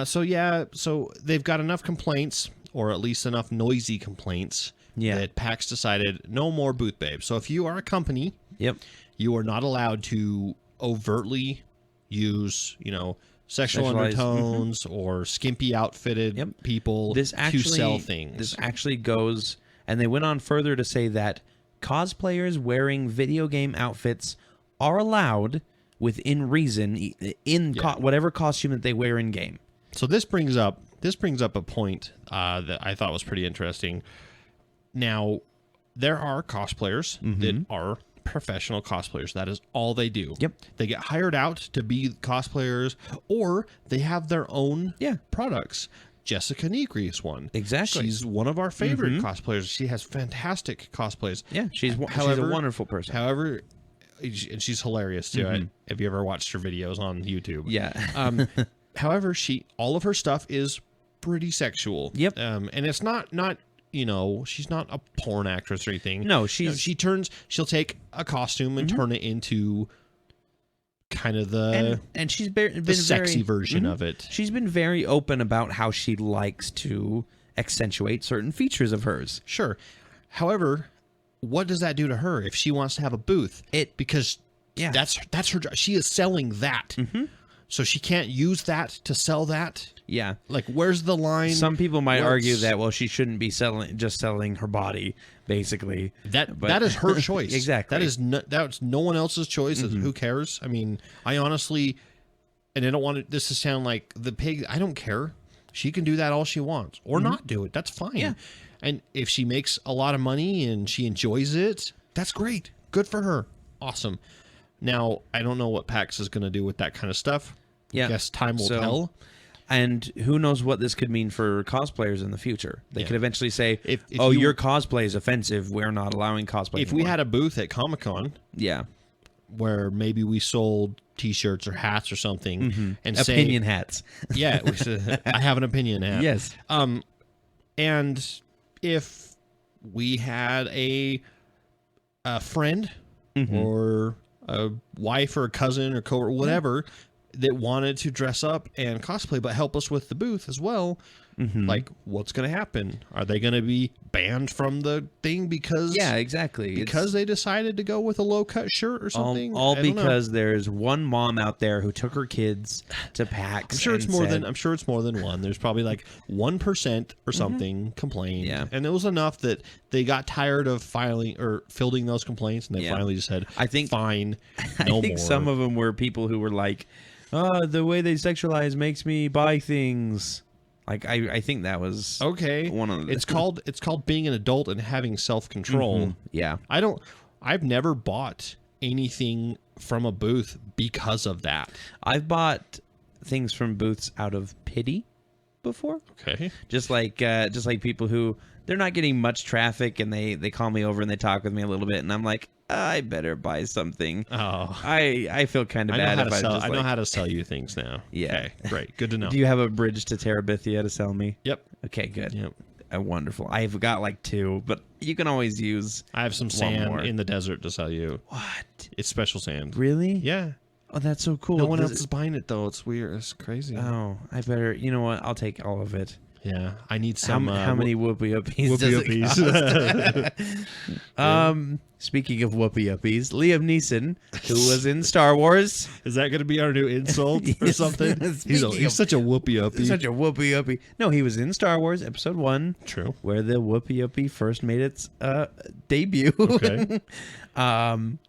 So they've got enough complaints, or at least enough noisy complaints, that PAX decided no more booth babes. So if you are a company, you are not allowed to overtly use, sexual undertones or skimpy outfitted people to sell things. This actually goes, and they went on further to say that cosplayers wearing video game outfits are allowed within reason in whatever costume that they wear in game. So this brings up a point that I thought was pretty interesting. Now, there are cosplayers that are professional cosplayers. That is all they do. Yep. They get hired out to be cosplayers, or they have their own products. Jessica Negri is one. Exactly. She's one of our favorite cosplayers. She has fantastic cosplays. Yeah, she's a wonderful person. However, and she's hilarious too. Have you ever watched her videos on YouTube? Yeah. However, all of her stuff is pretty sexual. Yep. And it's not she's not a porn actress or anything. No, she'll take a costume and turn it into kind of the she's been sexy very, version of it. She's been very open about how she likes to accentuate certain features of hers. Sure. However, what does that do to her if she wants to have a booth? Because that's her job. She is selling that. So she can't use that to sell that. Yeah. Like, where's the line? Some people might argue that, well, she shouldn't be selling her body, basically. That is her choice. Exactly. That's no one else's choice. Who cares? I mean, I honestly, and I don't want this to sound like the pig. I don't care. She can do that all she wants or not do it. That's fine. Yeah. And if she makes a lot of money and she enjoys it, that's great. Good for her. Awesome. Now, I don't know what PAX is going to do with that kind of stuff. Yeah. I guess time will tell. And who knows what this could mean for cosplayers in the future. They could eventually say, if your cosplay is offensive. We're not allowing cosplay If anymore. we had a booth at Comic-Con where maybe we sold T-shirts or hats or something and opinion hats. Yeah, I have an opinion hat. Yes. And if we had a friend or a wife or a cousin or coworker, whatever, that wanted to dress up and cosplay but help us with the booth as well, like, what's going to happen? Are they going to be banned from the thing because they decided to go with a low-cut shirt or something? All because there's one mom out there who took her kids to PAX. I'm sure it's more than one. There's probably like 1% or something complained. Yeah. And it was enough that they got tired of fielding those complaints, and they finally just said, fine, no more. I think some of them were people who were like, the way they sexualize makes me buy things. Like, I think that was okay. One of the... It's called being an adult and having self-control. Yeah. I've never bought anything from a booth because of that. I've bought things from booths out of pity before. Okay. Just like people who they're not getting much traffic and they call me over and they talk with me a little bit and I'm like, I better buy something. Oh, I feel kind of bad if I know how to sell you things now. Yeah. Okay, great. Good to know. Do you have a bridge to Terabithia to sell me? Yep. Okay, good. Yep. Wonderful. I've got like 2, but you can always use. I have some sand in the desert to sell you. What? It's special sand. Really? Yeah. Oh, that's so cool. No one else is buying it though. It's weird. It's crazy. Oh, I better. You know what? I'll take all of it. Yeah, I need some. How many whoopie-uppies does it cost? Speaking of whoopie-uppies, Liam Neeson, who was in Star Wars. Is that going to be our new insult or something? He's such a whoopie-uppie. Such a whoopie-uppie. No, he was in Star Wars Episode 1. True. Where the whoopie-uppie first made its debut. Okay.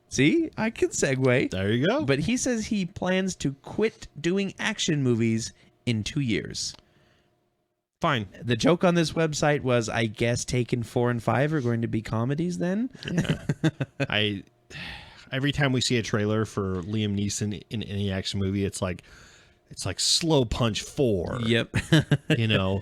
See? I can segue. There you go. But he says he plans to quit doing action movies in 2 years. Fine. The joke on this website was, I guess, Taken 4 and 5 are going to be comedies then? Yeah. Every time we see a trailer for Liam Neeson in any action movie, it's like Slow Punch 4. Yep.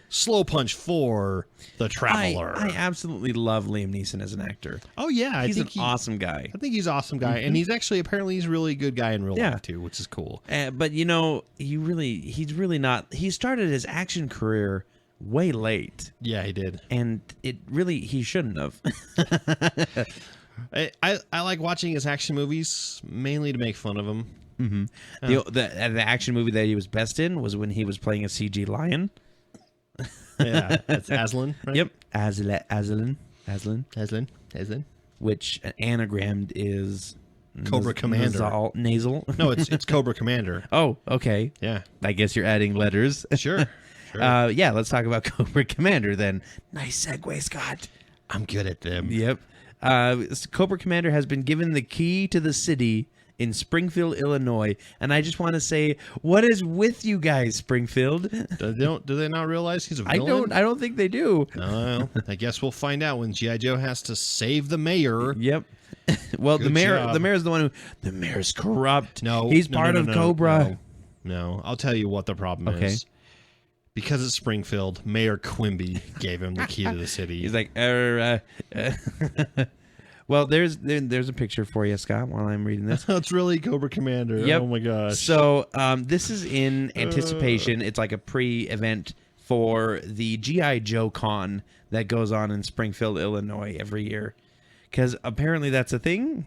Slow Punch 4, The Traveler. I absolutely love Liam Neeson as an actor. Oh, yeah. He's an awesome guy. I think he's an awesome guy. And he's actually, apparently, he's a really good guy in real life, too, which is cool. But, he's really not. He started his action career way late. Yeah, he did. And he shouldn't have. I like watching his action movies, mainly to make fun of him. Mm-hmm. The action movie that he was best in was when he was playing a CG lion. Yeah, that's Aslan, right? Yep. Aslan. Which anagrammed is Cobra Commander. Nasal. No, it's Cobra Commander. Oh, okay. Yeah. I guess you're adding letters. Sure. Let's talk about Cobra Commander then. Nice segue, Scott. I'm good at them. Yep. Cobra Commander has been given the key to the city in Springfield, Illinois, and I just want to say, what is with you guys, Springfield? Do they not realize he's a villain? I don't think they do. Well, I guess we'll find out when G.I. Joe has to save the mayor. Yep. Well, Good the mayor job. is the one the mayor's corrupt. No, he's part of Cobra. No, I'll tell you what the problem is. Because it's Springfield, Mayor Quimby gave him the key to the city. He's like, Well, there's a picture for you, Scott, while I'm reading this. It's really Cobra Commander. Yep. Oh, my gosh. So this is in anticipation. It's like a pre-event for the G.I. Joe Con that goes on in Springfield, Illinois every year. Because apparently that's a thing.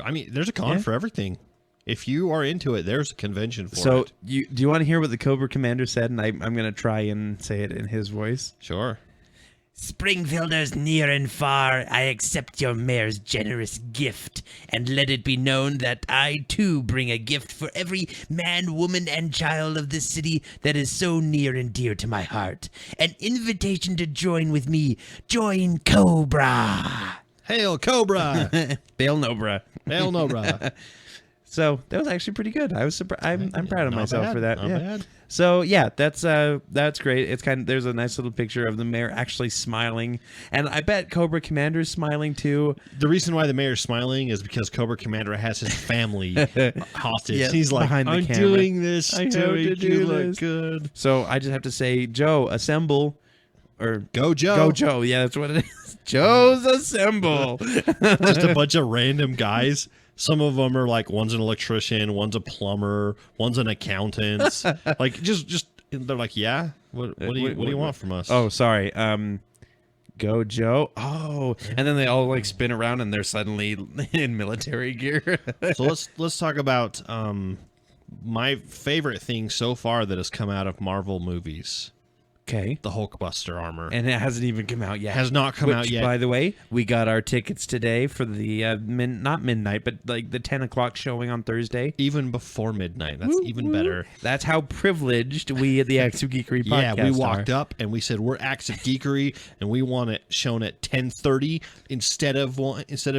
I mean, there's a con for everything. if you are into it, there's a convention for it. So, do you want to hear what the Cobra Commander said? And I'm going to try and say it in his voice. Sure. Springfielders near and far, I accept your mayor's generous gift, and let it be known that I, too, bring a gift for every man, woman, and child of this city that is so near and dear to my heart. An invitation to join with me. Join Cobra! Hail Cobra! Bail Nobra. Hail Nobra. So that was actually pretty good. I was surprised. I'm proud of myself for that. Not yeah. bad. So yeah, that's great. It's there's a nice little picture of the mayor actually smiling, and I bet Cobra Commander's smiling too. The reason why the mayor's smiling is because Cobra Commander has his family hostage. Yeah, He's like, behind the I'm camera. doing this I to have to make do you look this." good. So I just have to say, Joe, assemble, or Go Joe. Go Joe. Yeah, that's what it is. Joe's assemble. Just a bunch of random guys. Some of them are like, one's an electrician, one's a plumber, one's an accountant. Like just they're like, yeah. What do you want from us? Oh, sorry. Go Joe. Oh, and then they all like spin around and they're suddenly in military gear. So let's talk about my favorite thing so far that has come out of Marvel movies. Okay. The Hulkbuster armor. And it hasn't even come out yet. Has not come out yet. By the way, we got our tickets today for the not midnight, but like the 10 o'clock showing on Thursday. Even before midnight. That's even better. That's how privileged we at the Acts of Geekery podcast Yeah, we walked up and we said, we're Acts of Geekery and we want it shown at 10:30 instead of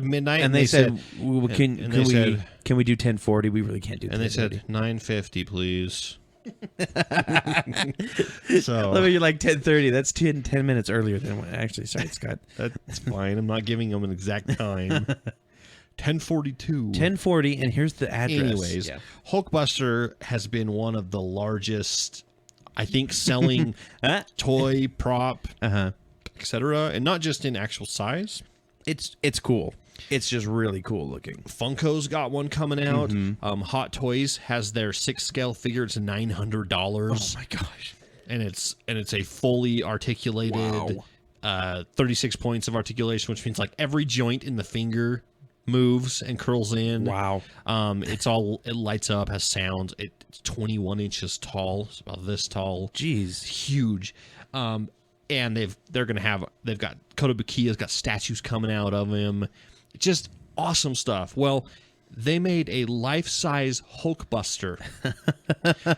midnight. And they said, and can they we said- can we do 10:40? We really can't do 10:30. and they said 9:50, please. So Let me you're like 10:30. That's 10 minutes earlier than what actually. Sorry, Scott. that's fine. I'm not giving them an exact time. 10:42. 10:40, and here's the address. Anyways, Yeah. Hulkbuster has been one of the largest, I think, selling toy, prop, etc., and not just in actual size. It's cool. It's just really cool looking. Funko's got one coming out. Hot Toys has their 6-scale figure. It's $900. Oh my gosh. And it's a fully articulated 36 points of articulation, which means like every joint in the finger moves and curls in. Wow. It lights up, has sound. It's 21 inches tall. It's about this tall. Jeez. Huge. And they've got Kotobukiya's got statues coming out of him. Just awesome stuff. Well, they made a life-size Hulkbuster,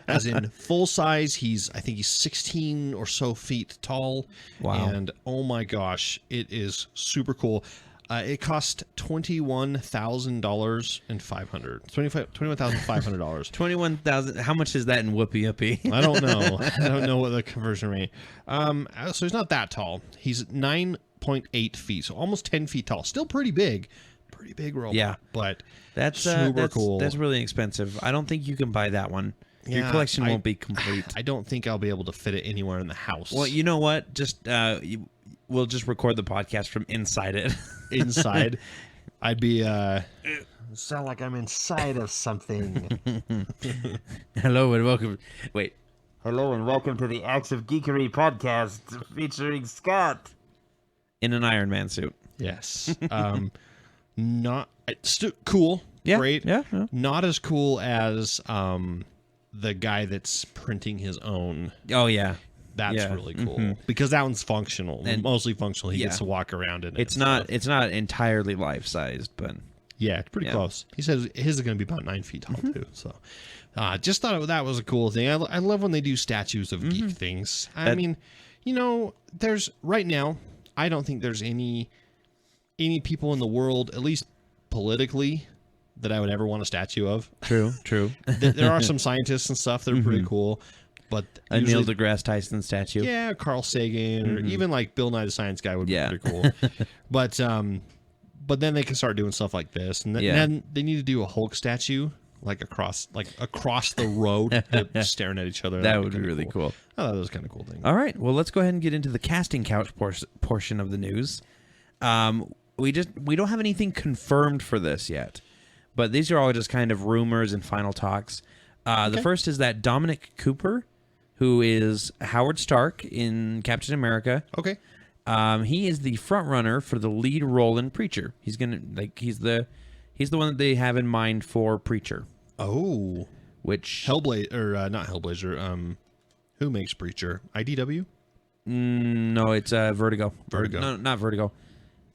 as in full size. I think he's 16 or so feet tall. Wow. And oh my gosh, it is super cool. It cost $21,500. $21,500. 21,000. How much is that in whoopee uppie? I don't know. I don't know what the conversion rate. So he's not that tall. He's 9.8 feet, so almost 10 feet tall. Still pretty big robot. Yeah. But That's super cool. That's really expensive. I don't think you can buy that one. Your Yeah, collection won't be complete. I don't think I'll be able to fit it anywhere in the house. Well, you know what? Just we'll just record the podcast from inside it. Inside, I'd be sound like I'm inside of something. Hello and welcome. Wait. Hello and welcome to the Acts of Geekery Podcast featuring Scott. In an Iron Man suit. Yes. Cool. Yeah. Great. Yeah. Not as cool as the guy that's printing his own. Oh yeah. That's really cool because that one's functional, And- mostly functional. He gets to walk around in it. It's not entirely life sized, but Yeah, it's pretty close. He says his is going to be about 9 feet tall too. So, just thought that was a cool thing. I love when they do statues of geek things. I mean, there's right now. I don't think there's any people in the world, at least politically, that I would ever want a statue of. true. There are some scientists and stuff that are pretty cool, but A Neil usually, deGrasse Tyson statue. yeah, Carl Sagan or even like Bill Nye the Science Guy would be pretty cool. But then they can start doing stuff like this, and then they need to do a Hulk statue like across the road, staring at each other. That would be really cool. I thought that was kind of cool thing. All right. Well, let's go ahead and get into the casting couch portion of the news. We don't have anything confirmed for this yet, but these are all just kind of rumors and final talks. The first is that Dominic Cooper, who is Howard Stark in Captain America. Okay. He is the front runner for the lead role in Preacher. He's the one that they have in mind for Preacher. Oh, which Hellblazer or not Hellblazer? Who makes Preacher? IDW? No, it's Vertigo. Vertigo. No, not Vertigo.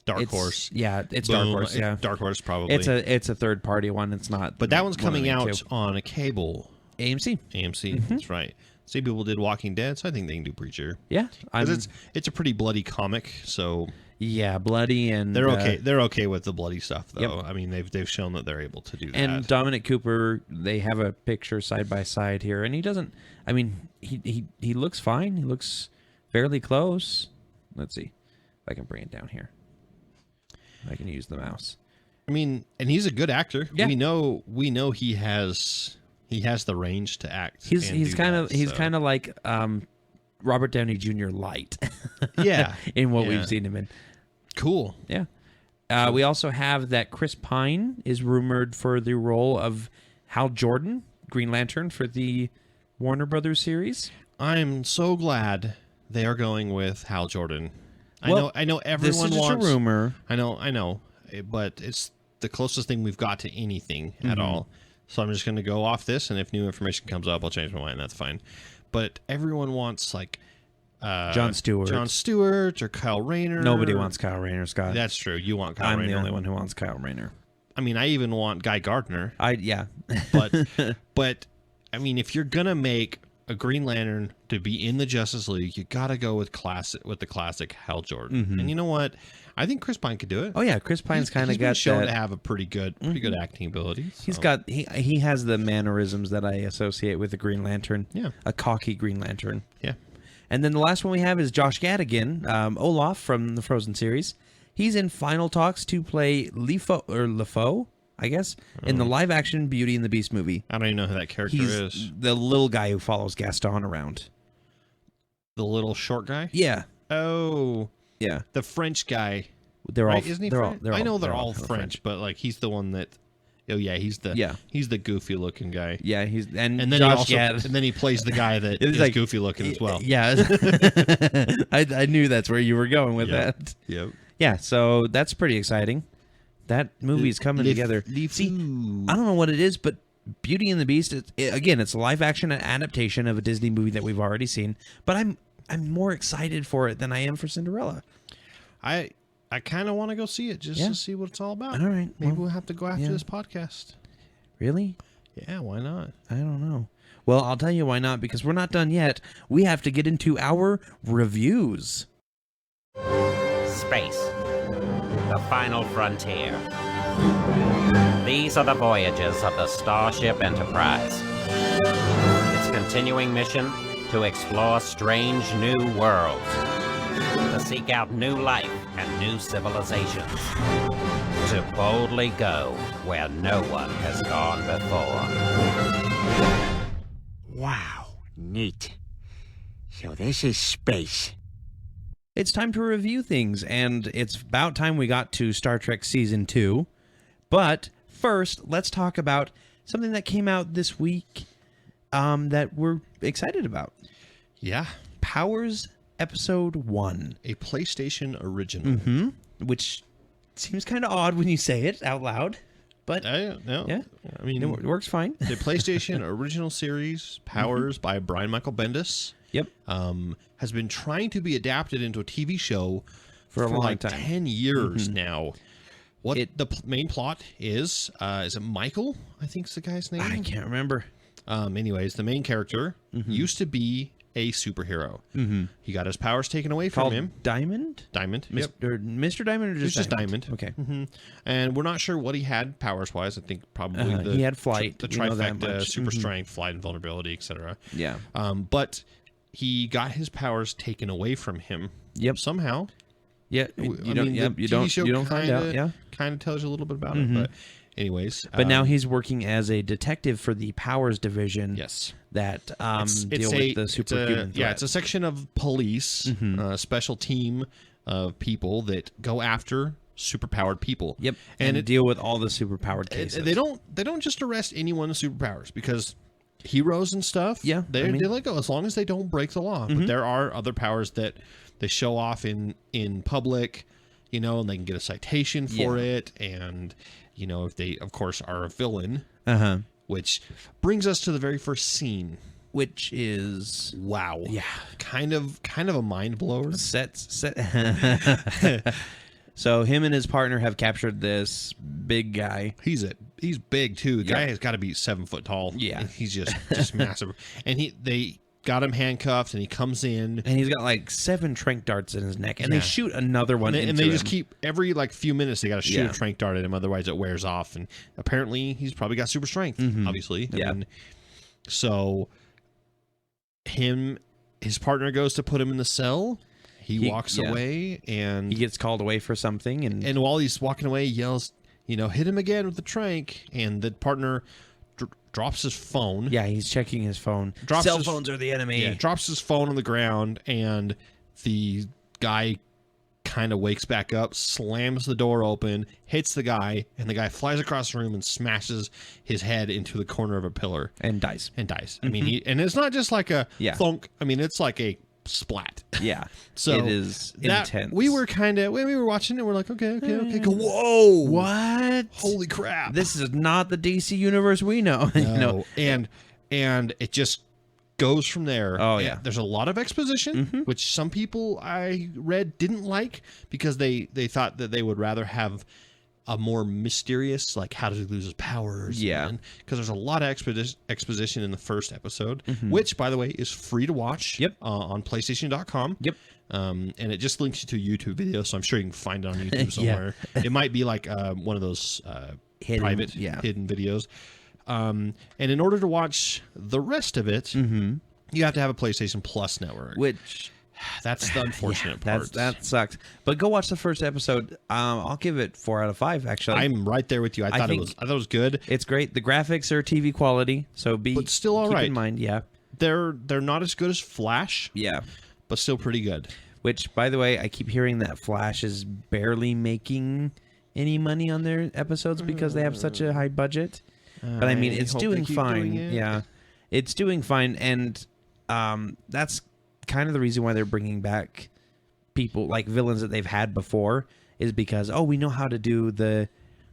Dark Horse. Yeah, it's Boom. Dark Horse. Yeah, Dark Horse probably. it's a third party one. It's not. But that one's one of coming the out two. on a cable. AMC. AMC. That's right. Some people did Walking Dead, so I think they can do Preacher. Yeah, Because it's a pretty bloody comic, so yeah, bloody and they're okay. They're okay with the bloody stuff, though. Yep. I mean, they've shown that they're able to do that. And Dominic Cooper, they have a picture side by side here, and he doesn't. I mean, he looks fine. He looks fairly close. Let's see if I can bring it down here. I can use the mouse. I mean, and he's a good actor. Yeah. We know he has the range to act. He's kind of like Robert Downey Jr. light. Yeah. in what Yeah. we've seen him in. Cool. Yeah. We also have that Chris Pine is rumored for the role of Hal Jordan, Green Lantern, for the Warner Brothers series. I'm so glad they are going with Hal Jordan. Well, I know everyone this is wants just a rumor. I know, but it's the closest thing we've got to anything at all. So I'm just going to go off this, and if new information comes up, I'll change my mind. That's fine. But everyone wants like Jon Stewart or Kyle Rayner. Nobody wants Kyle Rayner, Scott. That's true. You want Kyle I'm Rayner. the only one who wants Kyle Rayner. I mean, I even want Guy Gardner. Yeah. But I mean, if you're gonna make a Green Lantern to be in the Justice League, you gotta go with the classic Hal Jordan. And you know what? I think Chris Pine could do it. Oh yeah, Chris Pine's kind of He's been got shown that. to have a pretty good acting ability. So. He's got he has the mannerisms that I associate with the Green Lantern. Yeah. A cocky Green Lantern. Yeah. And then the last one we have is Josh Gad again, Olaf from the Frozen series. He's in final talks to play LeFou, I guess, in the live-action Beauty and the Beast movie. I don't even know who that character He's is. the little guy who follows Gaston around. The little short guy? Yeah. Oh. Yeah. The French guy. They're right? all Isn't he they're French? all I know they're they're all French, but like he's the one that he's the goofy looking guy. Yeah, and then Josh he Gad. and then he plays the guy that It's is like- goofy looking as well. Yeah. I knew that's where you were going with that. Yep. Yeah, so that's pretty exciting. That movie's coming together. See, I don't know what it is, but Beauty and the Beast, it's a live-action adaptation of a Disney movie that we've already seen, but I'm more excited for it than I am for Cinderella. I kind of want to go see it just Yeah. to see what it's all about. All right. Maybe well, we'll have to go after yeah. this podcast. Really? Yeah, why not? I don't know. Well, I'll tell you why not, because we're not done yet. We have to get into our reviews. Space. The final frontier. These are the voyages of the Starship Enterprise. Its continuing mission to explore strange new worlds, to seek out new life and new civilizations, to boldly go where no one has gone before. Wow, neat. So this is space. It's time to review things, and it's about time we got to Star Trek Season 2. But first, let's talk about something that came out this week that we're excited about. Yeah. Powers Episode 1. A PlayStation original. Which seems kind of odd when you say it out loud, but Yeah. I mean, it works fine. the PlayStation original series, Powers by Brian Michael Bendis, Yep. has been trying to be adapted into a TV show For a long like time. 10 years now. What the main plot is it Michael? I think is the guy's name. I can't remember. Anyways, the main character used to be a superhero. He got his powers taken away from Called him. Diamond? Diamond. Yep. Mr. Diamond or It's just just Diamond. Okay. And we're not sure what he had powers-wise. I think probably He had flight. the We know that trifecta, much. super strength, flight, and vulnerability, etc. Yeah. But he got his powers taken away from him. Yep. Somehow. Yeah. I You mean, don't. the Yep. You TV don't. show You don't find out. kinda- Yeah. Kind of tells you a little bit about it. But anyways. But now he's working as a detective for the Powers Division. Yes. That deal with the superhuman threat. Yeah, it's a section of police, a special team of people that go after superpowered people. Yep. And And deal with all the superpowered cases. They don't just arrest anyone with superpowers because heroes and stuff. Yeah, they I mean- let go as long as they don't break the law. But there are other powers that they show off in public, and they can get a citation for it. And if they, of course, are a villain, Uh-huh. which brings us to the very first scene. Which is Wow. yeah, Kind of a mind blower. set. So him and his partner have captured this big guy. He's big too. The guy has got to be 7 foot tall. Yeah. And he's just massive. And they got him handcuffed, and he comes in, And he's got like 7 tranq darts in his neck, and they shoot another one and into they just him. keep every like few minutes they got to shoot Yeah. a tranq dart at him, otherwise it wears off. And apparently he's probably got super strength. Obviously, Yeah. So his partner goes to put him in the cell. He walks away, and He gets called away for something, and while he's walking away, he yells, hit him again with the tranq, and the partner drops his phone. yeah, he's checking his phone. Drops Cell his- phones are the enemy. Yeah, drops his phone on the ground, and the guy kind of wakes back up, slams the door open, hits the guy, and the guy flies across the room and smashes his head into the corner of a pillar And dies. and dies. I mean, and it's not just like a thunk. I mean, it's like a splat. Yeah. So it is intense. We were we were watching it. We're like, okay. Go, whoa, What? holy crap! This is not the DC universe we know. No. And it just goes from there. Oh, And yeah. there's a lot of exposition, which some people I read didn't like because they thought that they would rather have a more mysterious, like how does he lose his powers? Yeah. Because there's a lot of exposition in the first episode, which, by the way, is free to watch. Yep. On PlayStation.com. Yep. And it just links you to a YouTube video, so I'm sure you can find it on YouTube somewhere. It might be like one of those private hidden videos. And in order to watch the rest of it, you have to have a PlayStation Plus network. Which That's the unfortunate part. that sucks. But go watch the first episode. I'll give it 4 out of 5. Actually, I'm right there with you. I thought it was good. It's great. The graphics are TV quality, so But still all keep right. in mind. Yeah, They're not as good as Flash, yeah. but still pretty good. Which, by the way, I keep hearing that Flash is barely making any money on their episodes because they have such a high budget. But I mean, it's hope they doing keep fine. doing it. Yeah, it's doing fine, and that's kind of the reason why they're bringing back people like villains that they've had before is because we know how to do the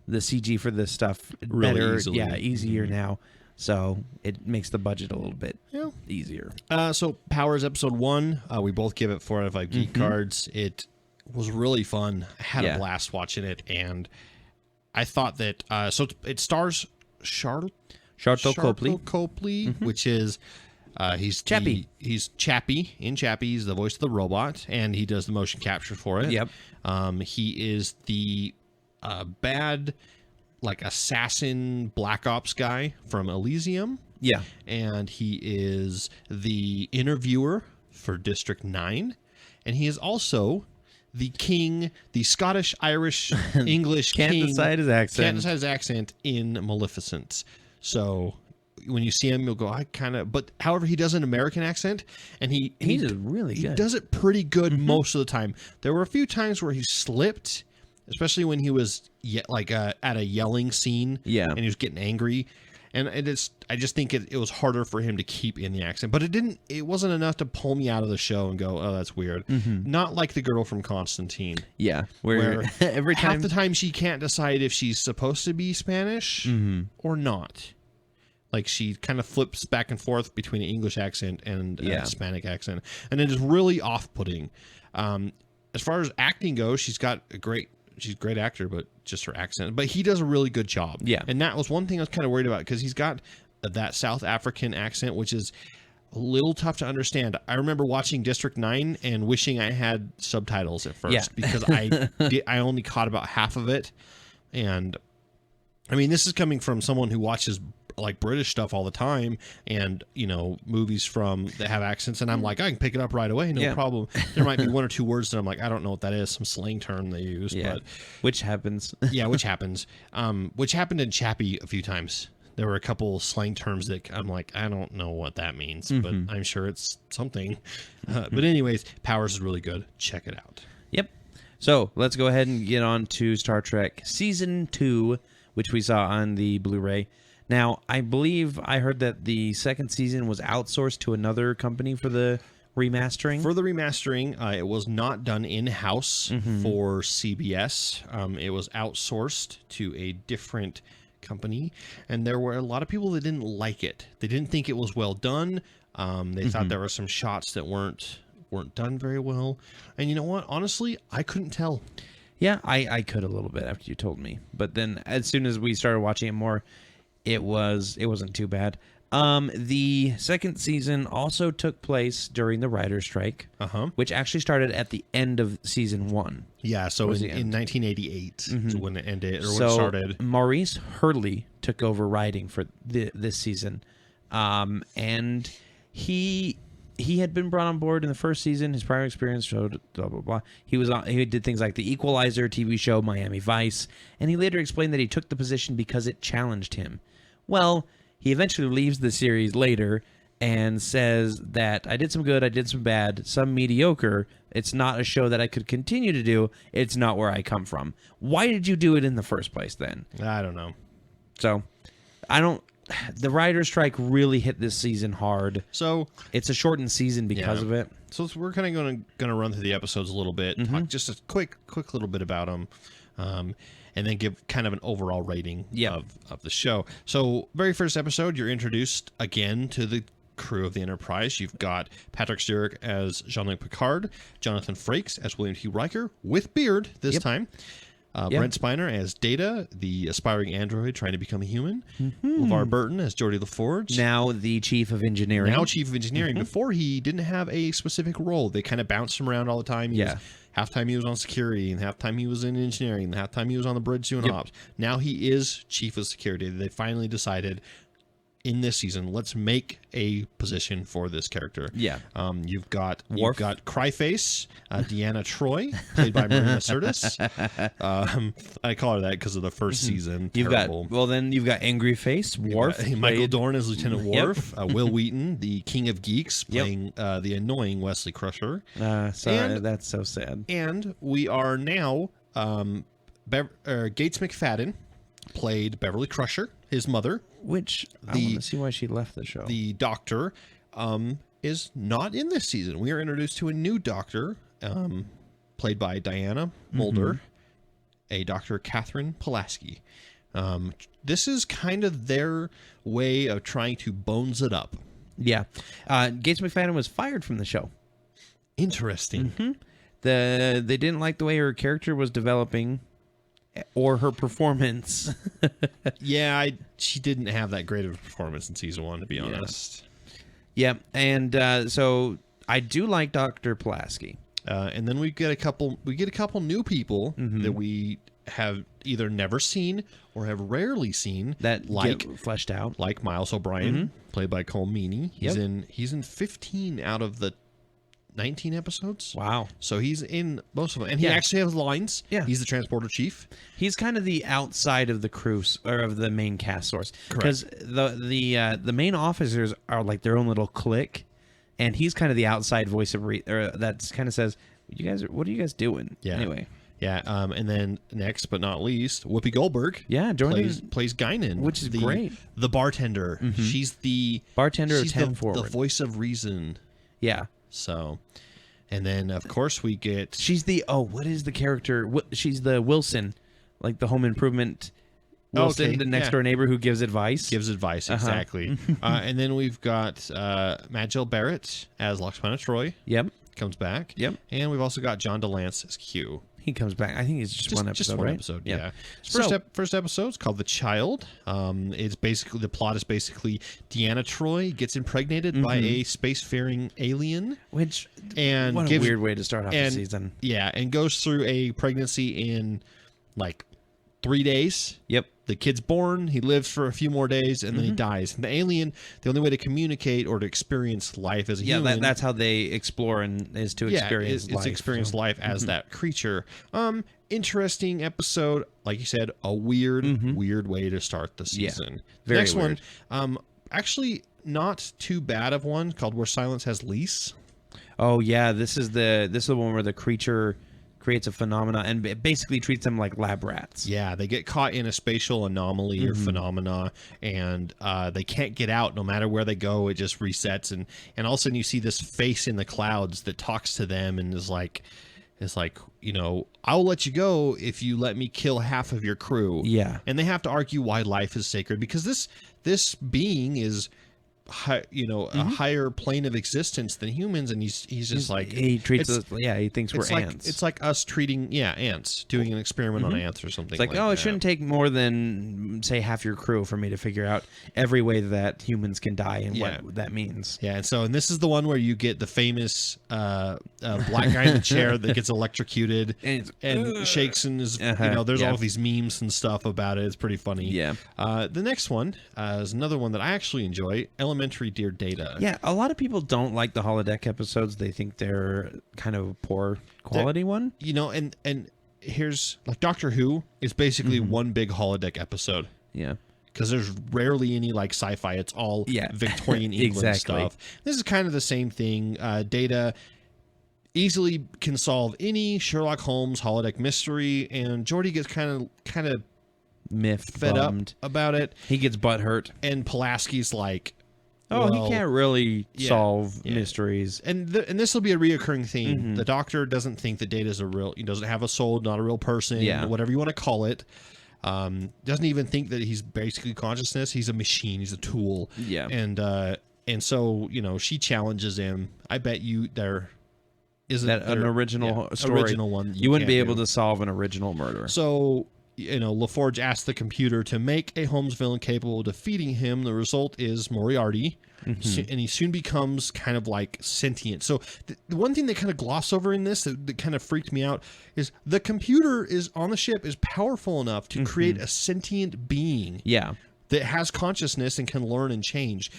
CG for this stuff Really better, easily. easier now. So it makes the budget a little bit easier. So Powers episode 1, we both give it 4 out of 5 geek cards. It was really fun. I had a blast watching it, and I thought that so it stars Charlotte Copley, which is he's Chappie. He's Chappie in Chappie. He's the voice of the robot, and he does the motion capture for it. Yep. He is the bad, like assassin Black Ops guy from Elysium. Yeah. And he is the interviewer for District 9, and he is also the king, the Scottish, Irish, English Can't king. decide his accent. Can't decide his accent in Maleficent. So when you see him, you'll go, but however, he does an American accent, and he does really He good. does it pretty good most of the time. There were a few times where he slipped, especially when he was at a yelling scene, and he was getting angry. And I just think it was harder for him to keep in the accent, but it wasn't enough to pull me out of the show and go, oh, that's weird. Not like the girl from Constantine. Yeah. Where every time half the time she can't decide if she's supposed to be Spanish or not. Like she kind of flips back and forth between an English accent and a Hispanic accent. And it is really off-putting. As far as acting goes, she's a great actor, but just her accent. But he does a really good job. Yeah. And that was one thing I was kind of worried about because he's got that South African accent, which is a little tough to understand. I remember watching District 9 and wishing I had subtitles at first because I only caught about half of it. And I mean, this is coming from someone who watches like British stuff all the time and movies that have accents, and I'm like, I can pick it up right away, no problem. There might be 1 or 2 words that I'm like, I don't know what that is, some slang term they use, but which happens. which happens. Which happened in Chappie a few times. There were a couple slang terms that I'm like, I don't know what that means, but I'm sure it's something. But anyways, Powers is really good. Check it out. Yep. So let's go ahead and get on to Star Trek Season 2, which we saw on the Blu-ray. Now, I believe I heard that the second season was outsourced to another company for the remastering. For the remastering, it was not done in-house for CBS. It was outsourced to a different company, and there were a lot of people that didn't like it. They didn't think it was well done. They thought there were some shots that weren't done very well. And you know what? Honestly, I couldn't tell. Yeah, I could a little bit after you told me. But then as soon as we started watching it more, it wasn't too bad. The second season also took place during the writer's strike, which actually started at the end of season 1. Yeah, so in 1988 is when it ended, or when So it started. Maurice Hurley took over writing for this season, and he had been brought on board in the first season. His prior experience showed blah blah blah. He did things like the Equalizer TV show, Miami Vice, and he later explained that he took the position because it challenged him. Well, he eventually leaves the series later and says that I did some good, I did some bad, some mediocre. It's not a show that I could continue to do. It's not where I come from. Why did you do it in the first place then? I don't know. So, the writer's strike really hit this season hard. So it's a shortened season because of it. So we're kind of going to run through the episodes a little bit, talk just a quick little bit about them, and then give kind of an overall rating of the show. So very first episode, you're introduced again to the crew of the Enterprise. You've got Patrick Stewart as Jean-Luc Picard, Jonathan Frakes as William T. Riker, with beard this time. Brent Spiner as Data, the aspiring android trying to become a human. LeVar Burton as Geordi LaForge. Now the Chief of Engineering. Before, he didn't have a specific role. They kind of bounced him around all the time. Half time he was on security, and half time he was in engineering, and half time he was on the bridge doing ops. Now he is Chief of Security. They finally decided in this season, let's make a position for this character. You've got Cryface, Deanna Troi, played by Marina Sirtis. I call her that because of the first season. You've got Angry Face, Worf. Michael Dorn as Lieutenant Worf. Will Wheaton, the King of Geeks, playing the annoying Wesley Crusher. Sorry, that's so sad. And we are now Gates McFadden played Beverly Crusher, his mother. Which I want to see why she left the show. The Doctor is not in this season. We are introduced to a new Doctor, played by Diana Mulder, a Dr. Catherine Pulaski. This is kind of their way of trying to bones it up. Yeah. Gates McFadden was fired from the show. Interesting. They didn't like the way her character was developing or her performance. She didn't have that great of a performance in season 1, to be honest. Yeah, and so I do like Dr. Pulaski. And then we get a couple new people that we have either never seen or have rarely seen that get fleshed out, like Miles O'Brien, played by Cole Meany. He's in 15 out of the 19 episodes. Wow. So he's in most of them. And he actually has lines. Yeah. He's the transporter chief. He's kind of the outside of the crew, or of the main cast source. Because the main officers are like their own little clique, and he's kind of the outside voice of that kind of says, what are you guys doing? Yeah. Anyway. Yeah, and then next but not least, Whoopi Goldberg. Yeah, plays Guinan, which is great. The bartender. She's the bartender of 10 the Forward. The voice of reason. Yeah. So, and then of course we get. She's the what is the character? She's the Wilson, like the Home Improvement Wilson, the next door neighbor who gives advice. Exactly. And then we've got Majel Barrett as Lakshmana Troy. Yep. Comes back. Yep. And we've also got John DeLance as Q. He comes back. I think it's just one episode, just one right? episode, yeah. First episode is called The Child. It's basically, the plot is basically Deanna Troi gets impregnated by a spacefaring alien. What a weird way to start off the season. Yeah, and goes through a pregnancy in like 3 days. Yep. The kid's born, he lives for a few more days, and then he dies. And the alien, the only way to communicate or to experience life as a human... that's how they explore, and is to experience life. It's experience life as that creature. Interesting episode. Like you said, a weird way to start the season. Yeah, very Next weird. one, actually not too bad of one, called Where Silence Has Lease. Oh, yeah, this is the one where the creature creates a phenomena and it basically treats them like lab rats. Yeah, they get caught in a spatial anomaly or phenomena, and they can't get out. No matter where they go, it just resets, and all of a sudden you see this face in the clouds that talks to them and is like, It's like, I'll let you go if you let me kill half of your crew. Yeah. And they have to argue why life is sacred, because this being is a higher plane of existence than humans, and he's just like, he treats us, he thinks we're ants. It's like us treating ants, doing an experiment on ants or something. It's like, it shouldn't take more than, say, half your crew for me to figure out every way that humans can die and what that means. Yeah, and this is the one where you get the famous black guy in the chair that gets electrocuted and shakes, and is there's all of these memes and stuff about it. It's pretty funny. Yeah. The next one is another one that I actually enjoy. Elementary Dear Data. Yeah, a lot of people don't like the holodeck episodes. They think they're kind of a poor quality one. And here's like Doctor Who is basically one big holodeck episode. Yeah. Because there's rarely any like sci-fi. It's all Victorian England stuff. This is kind of the same thing. Data easily can solve any Sherlock Holmes holodeck mystery, and Geordi gets kind of miffed, fed bummed up about it. He gets butthurt, and Pulaski's like, he can't really solve mysteries. And this will be a reoccurring theme. The Doctor doesn't think that Data is he doesn't have a soul, not a real person, whatever you want to call it. Doesn't even think that he's basically consciousness. He's a machine. He's a tool. Yeah. And so, she challenges him. I bet you there isn't an original story. Original one. You wouldn't be able to solve an original murder. So, LaForge asks the computer to make a Holmes villain capable of defeating him. The result is Moriarty, and he soon becomes kind of like sentient. So the one thing they kind of gloss over in this that kind of freaked me out is the computer is on the ship is powerful enough to create a sentient being that has consciousness and can learn and change.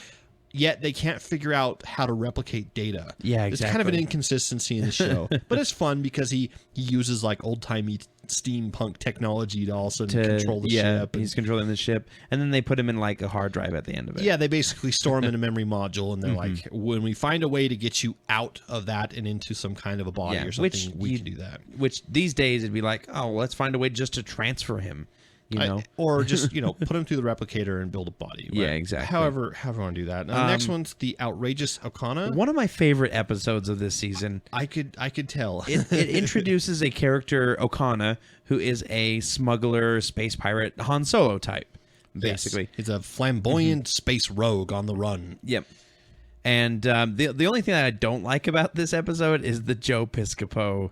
Yet they can't figure out how to replicate Data. Yeah, exactly. It's kind of an inconsistency in the show. But it's fun because he uses like old-timey steampunk technology to also control the ship. He's controlling the ship. And then they put him in like a hard drive at the end of it. Yeah, they basically store him in a memory module, and they're like, when we find a way to get you out of that and into some kind of a body or something, we can do that. Which these days it'd be like, let's find a way just to transfer him. Or just put him through the replicator and build a body. Yeah, exactly. However you want to do that. The next one's the outrageous Okana. One of my favorite episodes of this season. I could tell. It introduces a character, Okana, who is a smuggler, space pirate, Han Solo type, basically. Yes. He's a flamboyant space rogue on the run. Yep. And the only thing that I don't like about this episode is the Joe Piscopo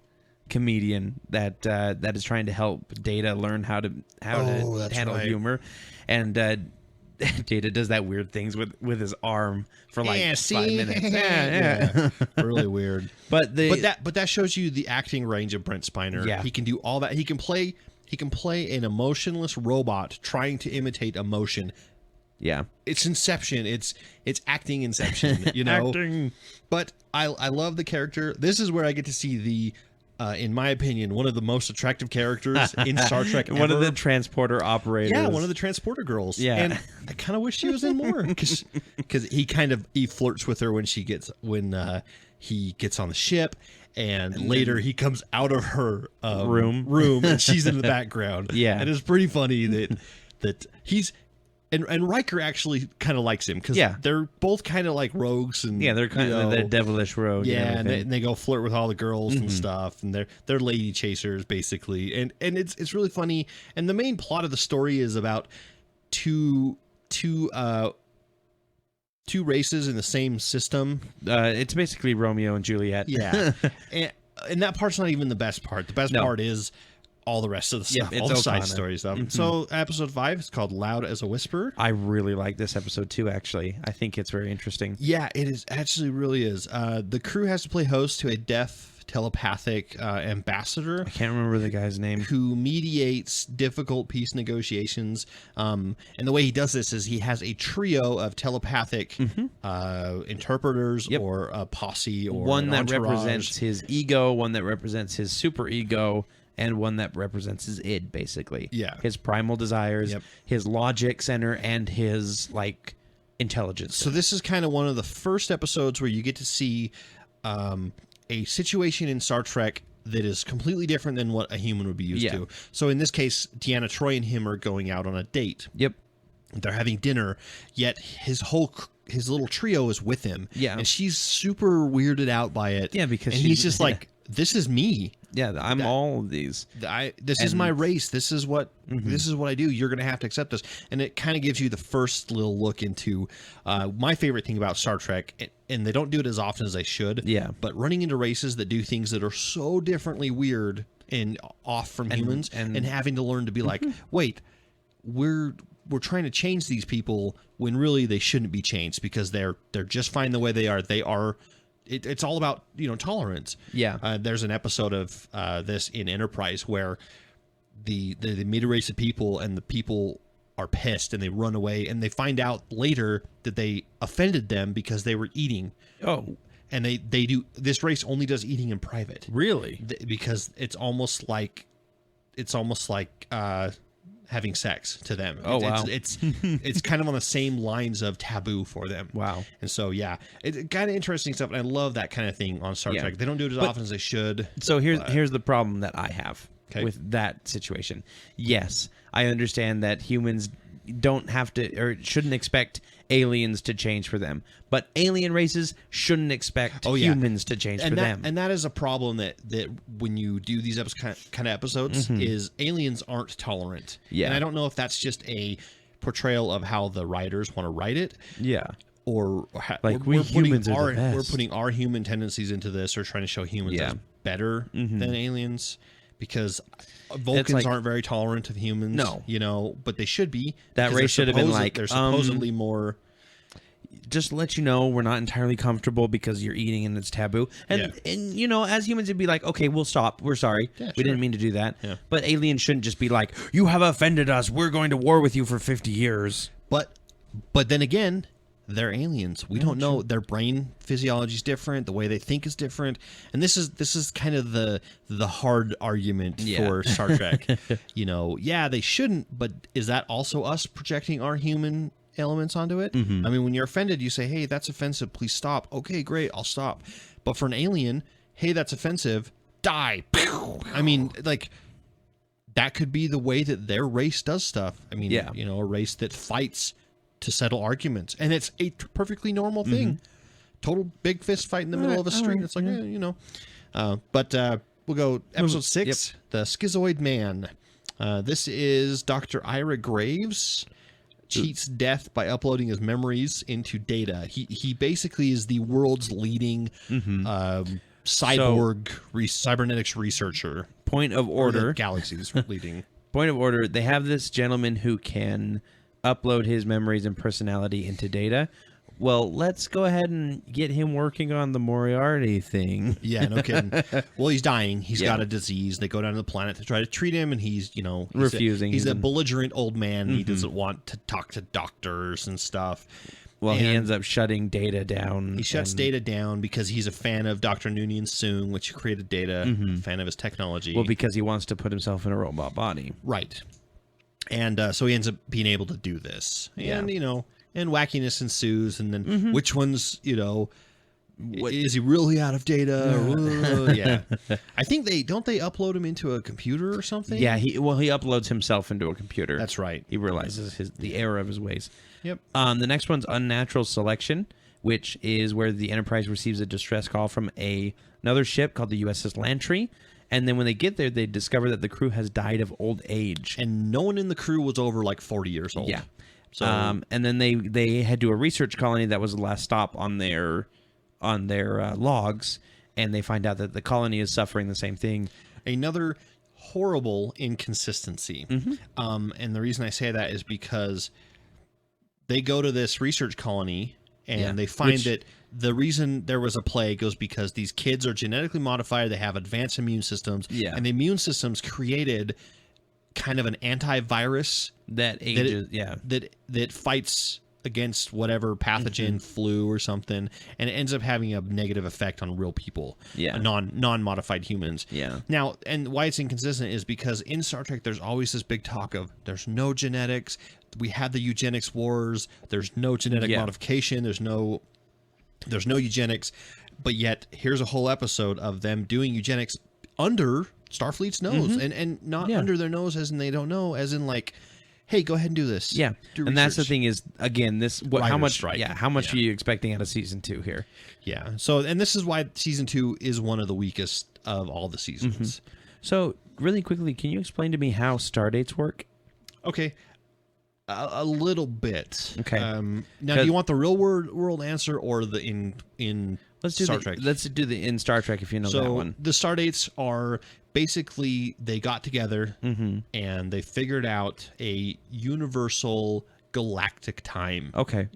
comedian that is trying to help Data learn how to handle humor, and Data does that weird things with his arm for like 5 minutes. Really weird. But that shows you the acting range of Brent Spiner. Yeah, he can do all that. He can play an emotionless robot trying to imitate emotion. Yeah, it's Inception. It's acting Inception. Acting. But I love the character. This is where I get to see the. In my opinion, one of the most attractive characters in Star Trek ever. One of the transporter operators. Yeah, one of the transporter girls. Yeah. And I kind of wish she was in more because he flirts with her when he gets on the ship, and later he comes out of her room and she's in the background. Yeah. And it's pretty funny that he's. And Riker actually kind of likes him because they're both kind of like rogues, and they're kind of the devilish rogue. Yeah, and they go flirt with all the girls and stuff, and they're lady chasers basically, and it's really funny. And the main plot of the story is about two races in the same system. It's basically Romeo and Juliet. Yeah, and that part's not even the best part. The best part is all the rest of the stuff, all the side story stuff. So episode 5 is called Loud as a Whisper. I really like this episode too, actually. I think it's very interesting. Yeah, it is. Actually really is. The crew has to play host to a deaf telepathic ambassador. I can't remember the guy's name. Who mediates difficult peace negotiations. And the way he does this is he has a trio of telepathic interpreters or a posse or one that entourage. represents his ego, one that represents his super ego, and one that represents his id, basically. Yeah. His primal desires, his logic center, and his, intelligence. So this is kind of one of the first episodes where you get to see a situation in Star Trek that is completely different than what a human would be used to. So in this case, Deanna Troi and him are going out on a date. Yep. They're having dinner, yet his whole his little trio is with him. Yeah. And she's super weirded out by it. Yeah, because he's just like, this is me. Yeah, I'm all of these. This is my race. This is what I do. You're going to have to accept this. And it kind of gives you the first little look into my favorite thing about Star Trek. And they don't do it as often as they should. Yeah. But running into races that do things that are so differently weird and off from humans, and having to learn to be like, wait, we're trying to change these people when really they shouldn't be changed because they're just fine the way they are. They are. It's all about, tolerance. Yeah. There's an episode of this in Enterprise where they meet a race of people and the people are pissed and they run away and they find out later that they offended them because they were eating. Oh. And they do, this race only does eating in private. Really? Because it's almost like having sex to them. Oh, wow. It's kind of on the same lines of taboo for them. Wow. And so, yeah, it's kind of interesting stuff. And I love that kind of thing on Star Trek. They don't do it as often as they should. So here's the problem that I have with that situation. Yes, I understand that humans don't have to or shouldn't expect aliens to change for them, but alien races shouldn't expect humans to change for them. And that is a problem that when you do these kind of episodes is aliens aren't tolerant. Yeah. And I don't know if that's just a portrayal of how the writers want to write it. Yeah. Or like we're humans are the best. We're putting our human tendencies into this, or trying to show humans as better than aliens, because Vulcans aren't very tolerant of humans. No, but they should be. That race should have been like they're supposedly more. Just to let you know, we're not entirely comfortable because you're eating and it's taboo. And as humans, it'd be like, okay, we'll stop. We're sorry. Yeah, we didn't mean to do that. Yeah. But aliens shouldn't just be like, you have offended us. We're going to war with you for 50 years. But then again, they're aliens. We don't know. Their brain physiology is different. The way they think is different. And this is kind of the hard argument for Star Trek. They shouldn't. But is that also us projecting our human elements onto it? I mean, when you're offended, you say, hey, that's offensive, please stop. Okay, great, I'll stop. But for an alien, hey, that's offensive, die. I mean, like, that could be the way that their race does stuff. I mean, a race that fights to settle arguments, and it's a perfectly normal thing. Total big fist fight in the middle of a street. It's like, but we'll go episode 6, The Schizoid Man. This is Dr. Ira Graves cheats death by uploading his memories into data. He basically is the world's leading cyborg cybernetics researcher. Point of order. Galaxy's leading. Point of order. They have this gentleman who can upload his memories and personality into data. Well, let's go ahead and get him working on the Moriarty thing. Yeah, no kidding. Well, he's dying. He's got a disease. They go down to the planet to try to treat him, and he's refusing. He's a belligerent old man. He doesn't want to talk to doctors and stuff. Well, he ends up shutting Data down. He shuts Data down because he's a fan of Dr. Noonien Soong, which created Data, a fan of his technology. Well, because he wants to put himself in a robot body. Right. And so he ends up being able to do this. And, and wackiness ensues. And then which one's, is he really out of data? Yeah. I think they upload him into a computer or something? Yeah, he uploads himself into a computer. That's right. He realizes the error of his ways. Yep. The next one's Unnatural Selection, which is where the Enterprise receives a distress call from another ship called the USS Lantry. And then when they get there, they discover that the crew has died of old age. And no one in the crew was over like 40 years old. Yeah. So, and then they head to a research colony that was the last stop on their logs, and they find out that the colony is suffering the same thing. Another horrible inconsistency. And the reason I say that is because they go to this research colony and they find that the reason there was a plague was because these kids are genetically modified. They have advanced immune systems. Yeah. And the immune systems created kind of an antivirus that fights against whatever pathogen, flu or something, and it ends up having a negative effect on real people, non-modified humans. Yeah. Now, and why it's inconsistent is because in Star Trek, there's always this big talk of there's no genetics. We had the eugenics wars. There's no genetic modification. There's no eugenics, but yet here's a whole episode of them doing eugenics under Starfleet's nose, and not under their nose as in they don't know, as in like, hey, go ahead and do this. Yeah, and that's the thing is, again, how much strike. how much are you expecting out of season 2 here? Yeah. So, and this is why season 2 is one of the weakest of all the seasons. So, really quickly, can you explain to me how star dates work? Okay. A little bit. Okay. Now, do you want the real world answer or the in Star Trek? Let's do the in Star Trek if you know that one. The star dates are basically they got together and they figured out a universal galactic time. Okay.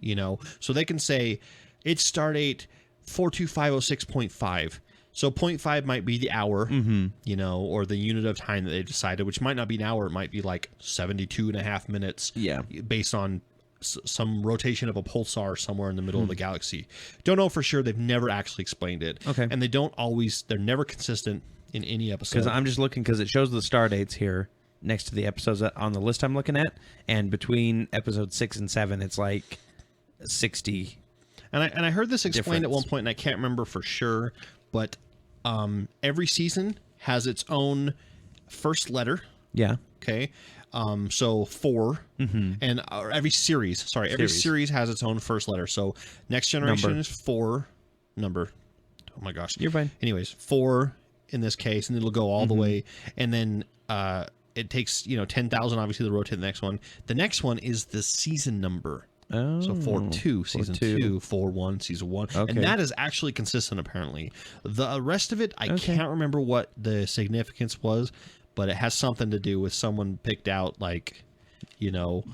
So they can say it's star date 42506.5. So 0.5 might be the hour, or the unit of time that they decided, which might not be an hour. It might be like 72.5 minutes. Yeah. Based on some rotation of a pulsar somewhere in the middle of the galaxy. Don't know for sure. They've never actually explained it. Okay. And they're never consistent in any episode. Because I'm just looking, because it shows the star dates here next to the episodes on the list I'm looking at. And between episodes 6 and 7, it's like 60. And I heard this explained at difference. one point, and I can't remember for sure, but every season has its own first letter. Yeah. Okay. So 4, and every series has its own first letter. So Next Generation is 4 number. Oh my gosh. You're fine. Anyways, 4 in this case, and it'll go all the way, and then it takes 10,000 obviously to rotate the next one. The next one is the season number. Oh. So 4-2, season 2, 4-1, season 1. Okay. And that is actually consistent, apparently. The rest of it, I can't remember what the significance was, but it has something to do with someone picked out,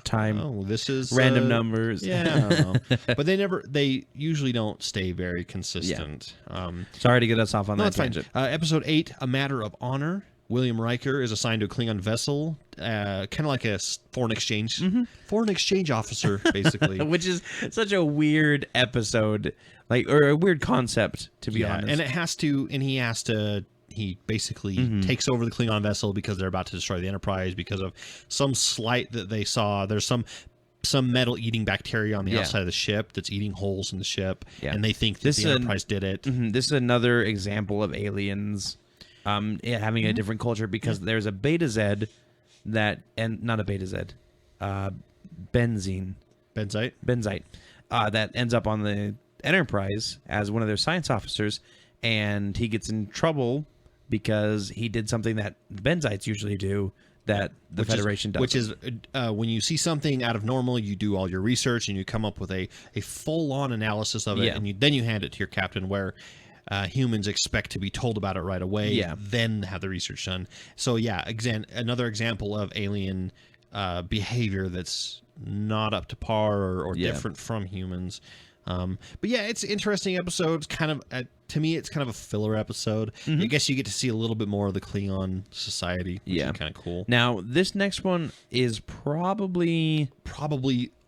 time. Oh, this is random numbers. Yeah, I don't know. But they usually don't stay very consistent. Yeah. Sorry to get us off on that tangent. Episode 8, A Matter of Honor. William Riker is assigned to a Klingon vessel, kind of like a foreign exchange officer, basically. Which is such a weird episode, or a weird concept, to be honest. And he basically takes over the Klingon vessel because they're about to destroy the Enterprise because of some slight that they saw. There's some metal-eating bacteria on the outside of the ship that's eating holes in the ship, and they think that the Enterprise did it. This is another example of aliens having a different culture, because there's a Beta Z benzite that ends up on the Enterprise as one of their science officers, and he gets in trouble because he did something that benzites usually do that the Federation does. Which is when you see something out of normal, you do all your research and you come up with a full-on analysis of it, and then you hand it to your captain, where humans expect to be told about it right away, then have the research done. So another example of alien behavior that's not up to par or different from humans. But it's an interesting episode. It's kind of to me, it's kind of a filler episode. I guess you get to see a little bit more of the Klingon society, which is kind of cool. Now, this next one is probably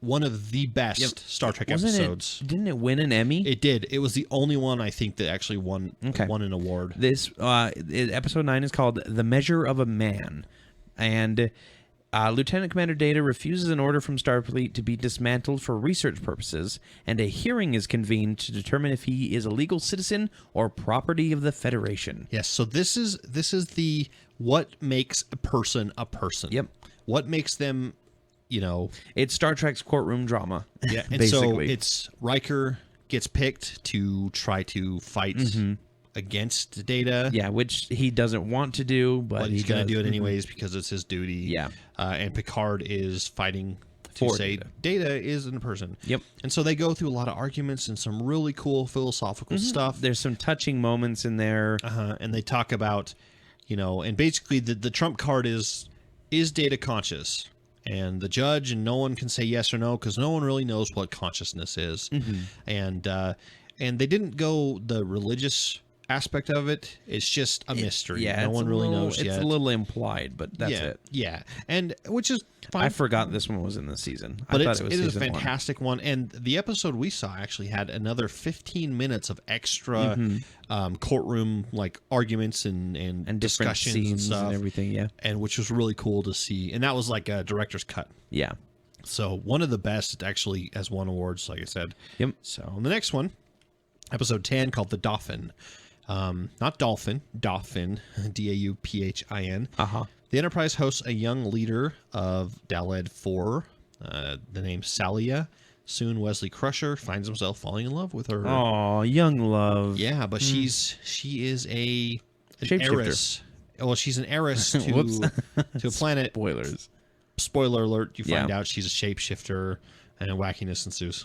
one of the best Star Trek episodes. Didn't it win an Emmy? It did. It was the only one, I think, that actually won an award. This episode 9 is called "The Measure of a Man," and Lieutenant Commander Data refuses an order from Starfleet to be dismantled for research purposes, and a hearing is convened to determine if he is a legal citizen or property of the Federation. Yes, so this is the what makes a person a person. Yep. What makes them, It's Star Trek's courtroom drama. Yeah, and basically. so it's Riker gets picked to try to fight against Data. Yeah, which he doesn't want to do, but he's going to do it anyways because it's his duty. Yeah. And Picard is fighting to say Data isn't a person. Yep. And so they go through a lot of arguments and some really cool philosophical stuff. There's some touching moments in there. And they talk about, and basically the trump card is Data conscious? And the judge and no one can say yes or no because no one really knows what consciousness is. And they didn't go the religious aspect of it. It's just a mystery. No one really knows yet. It's a little implied, but that's it. Yeah, and which is fine. I forgot this one was in the season. But I thought it is a fantastic one. And the episode we saw actually had another 15 minutes of extra courtroom arguments and discussions scenes and stuff and everything. Yeah, and which was really cool to see. And that was like a director's cut. Yeah. So one of the best. It actually has won awards, like I said. Yep. So the next one, episode 10, called The Dauphin. Not Dolphin, Dauphin, Dauphin. The Enterprise hosts a young leader of Daled 4, the name Salia. Soon Wesley Crusher finds himself falling in love with her. Oh, young love. Yeah, but she is an Shapeshifter. heiress. Well, she's an heiress to a planet. Spoilers. Spoiler alert, you find out she's a shapeshifter and wackiness ensues.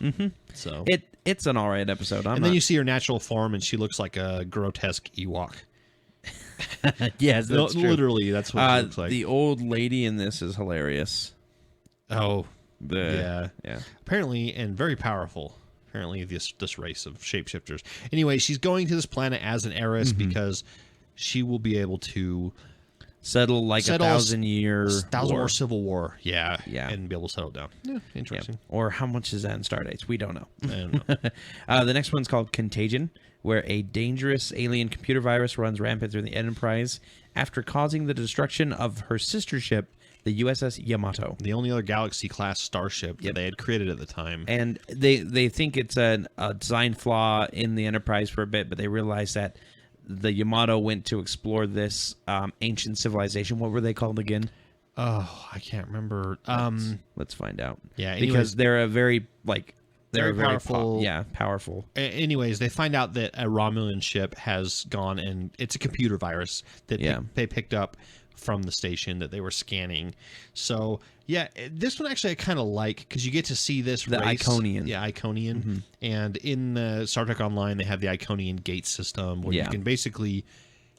So It's an all right episode. then you see her natural form and she looks like a grotesque Ewok. Yes, that's true. Literally, that's what she looks like. The old lady in this is hilarious. Oh, Yeah. apparently, and very powerful. Apparently, this race of shapeshifters. Anyway, she's going to this planet as an heiress because she will be able to Settle a 1,000-year war civil war. Yeah, Yeah. and be able to settle down. Yeah, interesting. Or how much is that in Stardates? We don't know. I don't know. The next one's called Contagion, where a dangerous alien computer virus runs rampant through the Enterprise after causing the destruction of her sister ship, the USS Yamato. The only other Galaxy-class starship that they had created at the time. And they think it's a design flaw in the Enterprise for a bit, but they realize that the Yamato went to explore this ancient civilization. What were they called again? Oh, I can't remember. Let's find out. Yeah, anyways, because they're a very very powerful. Powerful. Anyways, they find out that a Romulan ship has gone, and it's a computer virus that they picked up from the station that they were scanning. So yeah, this one actually I kind of like because you get to see this the race. Iconian. Yeah, Iconian. And in Star Trek Online, they have the Iconian gate system where you can basically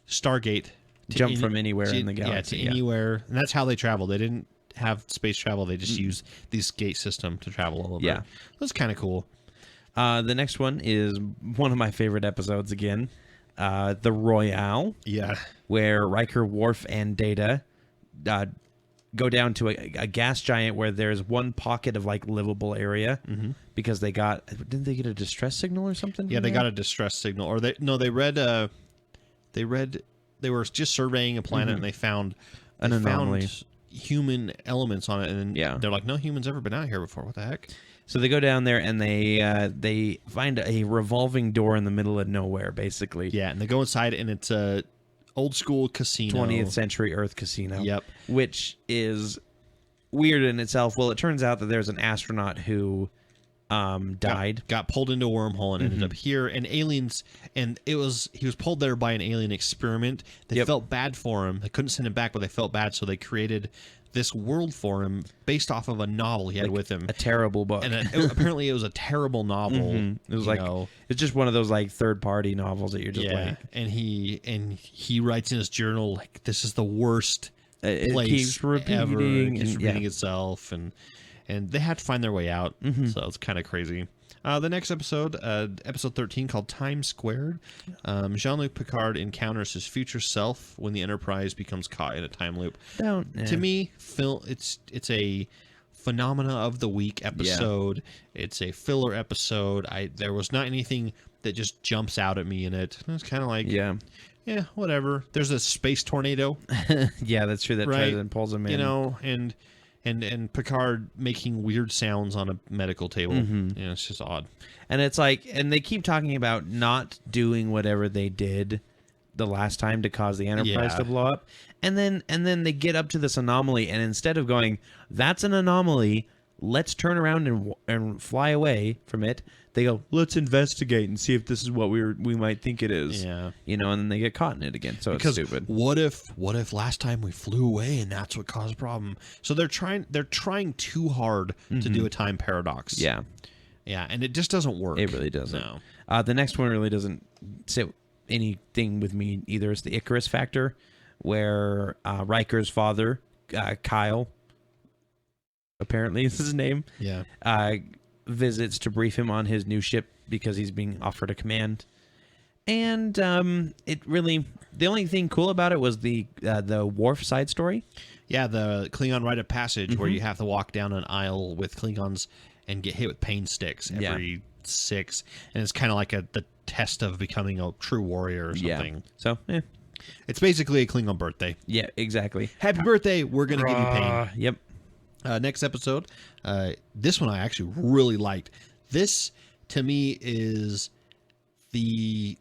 Stargate jump from anywhere in the galaxy. Yeah, to anywhere, and that's how they travel. They didn't have space travel; they just used this gate system to travel all over. Yeah, that's kind of cool. The next one is one of my favorite episodes again. The Royale, where Riker, Worf, and Data go down to a gas giant where there's one pocket of livable area because didn't they get a distress signal or something? Yeah, they got a distress signal, or they were just surveying a planet and they found an anomaly, human elements on it, and they're like, no human's ever been out here before. What the heck? So they go down there and they find a revolving door in the middle of nowhere, basically. Yeah, and they go inside and it's a old school casino, 20th century Earth casino. Yep, which is weird in itself. Well, it turns out that there's an astronaut who died, got pulled into a wormhole and ended up here. And aliens, and he was pulled there by an alien experiment. They felt bad for him. They couldn't send him back, but they felt bad, so they created this world for him based off of a novel he had with him. A terrible book. And apparently it was a terrible novel. It was it's just one of those third-party novels that you're just and he writes in his journal this is the worst place it keeps repeating, ever. It keeps repeating itself, and they had to find their way out. So it's kind of crazy. The next episode, episode 13, called Time Squared. Jean-Luc Picard encounters his future self when the Enterprise becomes caught in a time loop. To me, it's a phenomena of the week episode. It's a filler episode. There was not anything that just jumps out at me in it. It's kind of like, yeah, whatever. There's a space tornado. Yeah, that's true. That tries and pulls him in. And Picard making weird sounds on a medical table. It's just odd. And it's and they keep talking about not doing whatever they did the last time to cause the Enterprise to blow up. And then they get up to this anomaly, and instead of going, that's an anomaly, let's turn around and fly away from it, they go, let's investigate and see if this is what we might think it is. Yeah. And then they get caught in it again. So it's stupid. What if last time we flew away and that's what caused the problem? So they're trying too hard to do a time paradox. Yeah. Yeah, and it just doesn't work. It really doesn't. No. The next one really doesn't sit anything with me either. It's the Icarus Factor, where Riker's father, Kyle, apparently is his name, visits to brief him on his new ship because he's being offered a command. And it really, the only thing cool about it was the Worf side story. Yeah, the Klingon rite of passage where you have to walk down an aisle with Klingons and get hit with pain sticks every 6, and it's kind of like the test of becoming a true warrior or something. Yeah. So, it's basically a Klingon birthday. Yeah, exactly. Happy birthday! We're gonna give you pain. Yep. Next episode, this one I actually really liked. This, to me, is the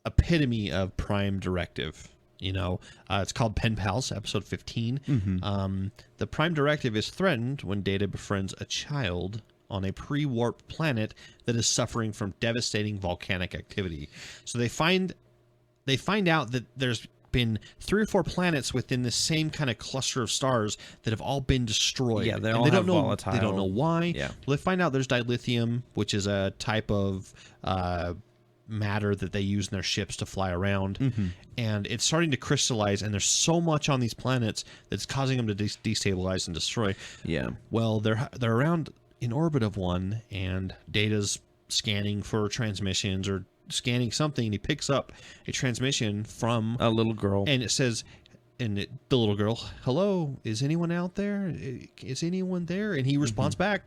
epitome of Prime Directive. It's called Pen Pals, episode 15. The Prime Directive is threatened when Data befriends a child on a pre-warp planet that is suffering from devastating volcanic activity. So they find out that there's been 3 or 4 planets within the same kind of cluster of stars that have all been destroyed. Yeah, they don't know volatile. They don't know why. Yeah. Well, they find out there's dilithium, which is a type of matter that they use in their ships to fly around, and it's starting to crystallize. And there's so much on these planets that's causing them to destabilize and destroy. Yeah. Well, they're around in orbit of one, and Data's scanning for transmissions or scanning something, and he picks up a transmission from a little girl, and it says, the little girl, "Hello, is anyone out there? Is anyone there?" And he responds back,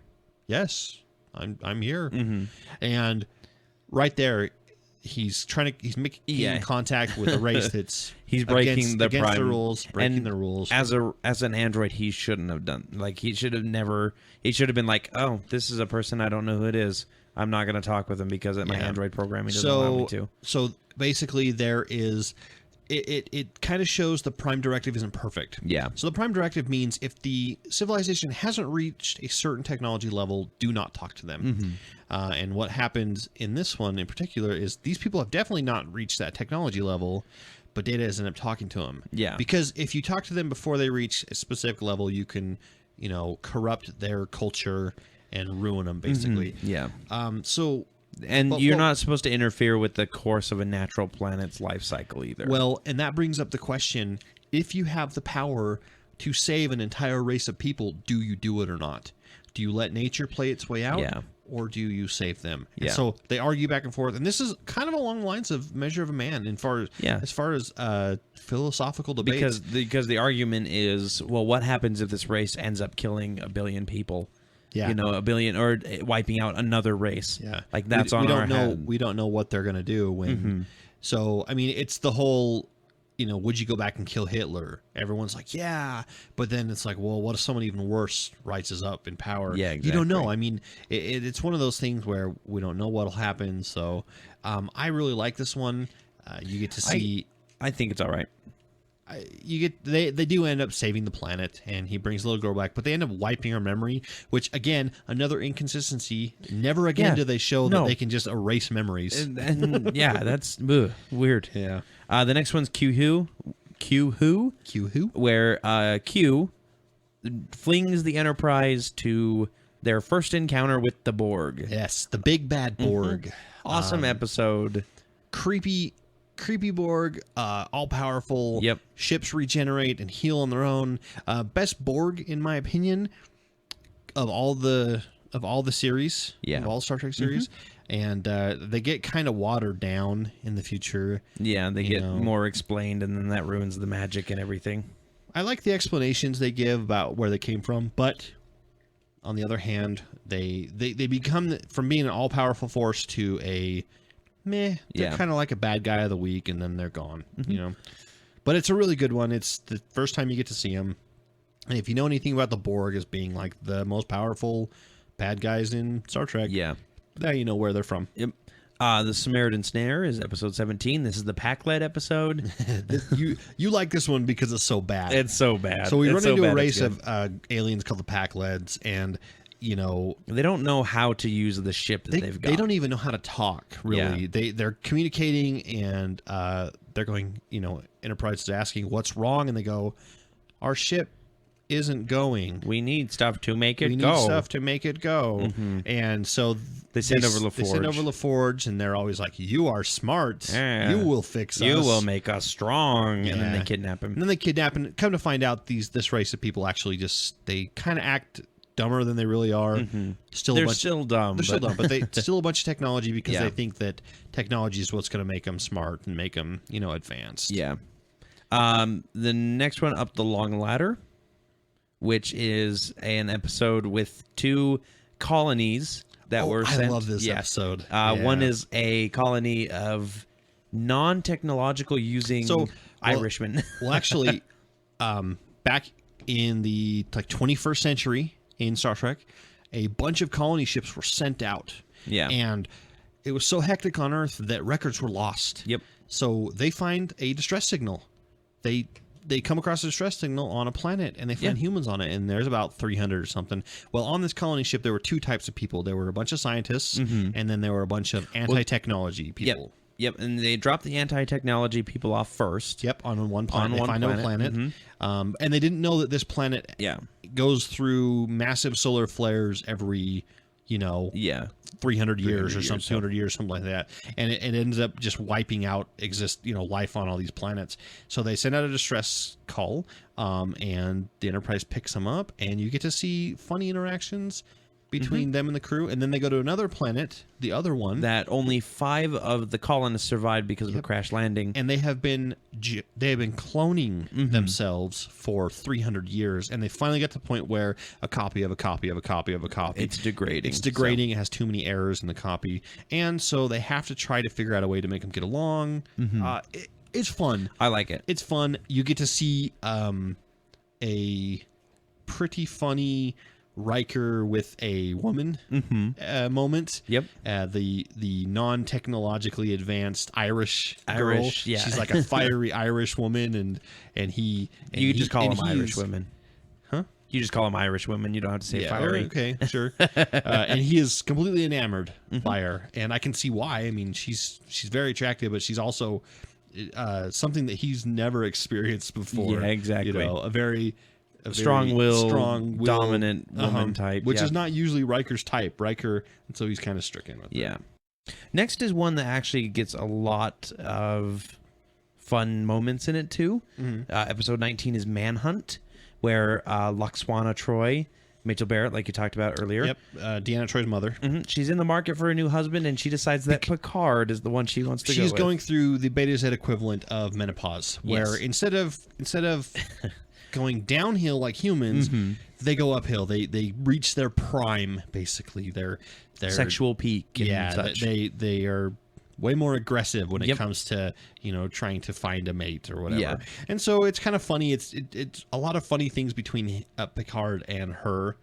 "Yes, I'm here." And right there, he's making contact with a race that's he's breaking the rules, breaking the rules. As an android, he shouldn't have done. Like, he should have been like, "Oh, this is a person I don't know who it is. I'm not going to talk with him because my Android programming doesn't allow me to." So basically, there is it kind of shows the Prime Directive isn't perfect. Yeah. So the Prime Directive means if the civilization hasn't reached a certain technology level, do not talk to them. And what happens in this one in particular is these people have definitely not reached that technology level, but Data has ended up talking to them. Yeah. Because if you talk to them before they reach a specific level, you can, corrupt their culture and ruin them, basically. Yeah. But you're not supposed to interfere with the course of a natural planet's life cycle either. Well, and that brings up the question, if you have the power to save an entire race of people, do you do it or not? Do you let nature play its way out? Yeah. Or do you save them? Yeah. And so they argue back and forth, and this is kind of along the lines of Measure of a Man as far as philosophical debates. Because the argument is, well, what happens if this race ends up killing 1 billion people? Yeah. 1 billion, or wiping out another race. Yeah. Like, that's we on don't our know. head. We don't know what they're going to do when. So, I mean, it's the whole, would you go back and kill Hitler? Everyone's like, yeah. But then it's like, well, what if someone even worse rises up in power? Yeah, exactly. You don't know. I mean, it's one of those things where we don't know what'll happen. So I really like this one. You get to see. I think it's all right. They do end up saving the planet, and he brings the little girl back, but they end up wiping her memory, which, again, another inconsistency. Never again do they show that they can just erase memories. And that's weird. Yeah. The next one's Q Who, where Q flings the Enterprise to their first encounter with the Borg. Yes, the big bad Borg. Awesome episode. Creepy Borg, all powerful. Yep. Ships regenerate and heal on their own. Best Borg, in my opinion, of all the series. Yeah. Of all Star Trek series. And they get kind of watered down in the future. Yeah, they get more explained, and then that ruins the magic and everything. I like the explanations they give about where they came from, but on the other hand, they become, from being an all-powerful force to a meh. They're kind of like a bad guy of the week, and then they're gone. But it's a really good one. It's the first time you get to see them, and if you know anything about the Borg as being like the most powerful bad guys in Star Trek, now you know where they're from. Yep. The Samaritan Snare is episode 17. This is the Pack-led episode. You like this one because it's so bad. It's so bad. So we run into a race of aliens called the Pack-leds, and they don't know how to use the ship that they've got. They don't even know how to talk, really. Yeah. They're communicating, and they're going, Enterprise is asking what's wrong, and they go, our ship isn't going. We need stuff to make it go. We need stuff to make it go. And so they send over LaForge. They send over LaForge, and they're always like, you are smart. Yeah. You will fix us. You will make us strong. And then they kidnap him. And then they kidnap, and come to find out this race of people actually they kind of act dumber than they really are. They're still dumb. They're still dumb, but they still a bunch of technology because they think that technology is what's going to make them smart and make them, advanced. Yeah. The next one, Up the Long Ladder, which is an episode with 2 colonies that were sent. I love this episode. One is a colony of non-technological using Irishmen. Well, actually, back in the 21st century in Star Trek, a bunch of colony ships were sent out. Yeah. And it was so hectic on Earth that records were lost. Yep. So they find a distress signal they come across a distress signal on a planet, and they find humans on it, and there's about 300 or something. Well, on this colony ship, there were two types of people. There were a bunch of scientists, and then there were a bunch of anti-technology people. Yep, and they drop the anti-technology people off first. Yep, on one planet. They find a planet. And they didn't know that this planet goes through massive solar flares every, 300 years or something, 200 years, something like that. And it ends up just wiping out life on all these planets. So they send out a distress call, and the Enterprise picks them up, and you get to see funny interactions between them and the crew. And then they go to another planet, the other one. That only 5 of the colonists survived because of a crash landing. And they have been cloning themselves for 300 years. And they finally got to the point where a copy of a copy of a copy of a copy. It's degrading. It's degrading. It has too many errors in the copy. And so they have to try to figure out a way to make them get along. It's fun. I like it. It's fun. You get to see a pretty funny Riker with a woman moment. Yep. The non-technologically advanced Irish girl. Yeah. She's like a fiery Irish woman, and he. You just call them Irish women. Huh? You just call them Irish women. You don't have to say fiery. Okay, sure. And he is completely enamored by her, and I can see why. I mean, she's very attractive, but she's also something that he's never experienced before. Yeah, exactly. A very strong-willed, dominant woman type. Which is not usually Riker's type. Riker, and so he's kind of stricken with that. Next is one that actually gets a lot of fun moments in it, too. Episode 19 is Manhunt, where Lwaxana Troi, Rachel Barrett, like you talked about earlier. Yep, Deanna Troi's mother. She's in the market for a new husband, and she decides that Picard is the one she wants to go with. She's going through the Beta Z equivalent of menopause, where instead of going downhill like humans, they go uphill. They reach their prime, basically. Their sexual peak. And such. They are way more aggressive when it comes to trying to find a mate or whatever. And so it's kind of funny. It's a lot of funny things between Picard and her,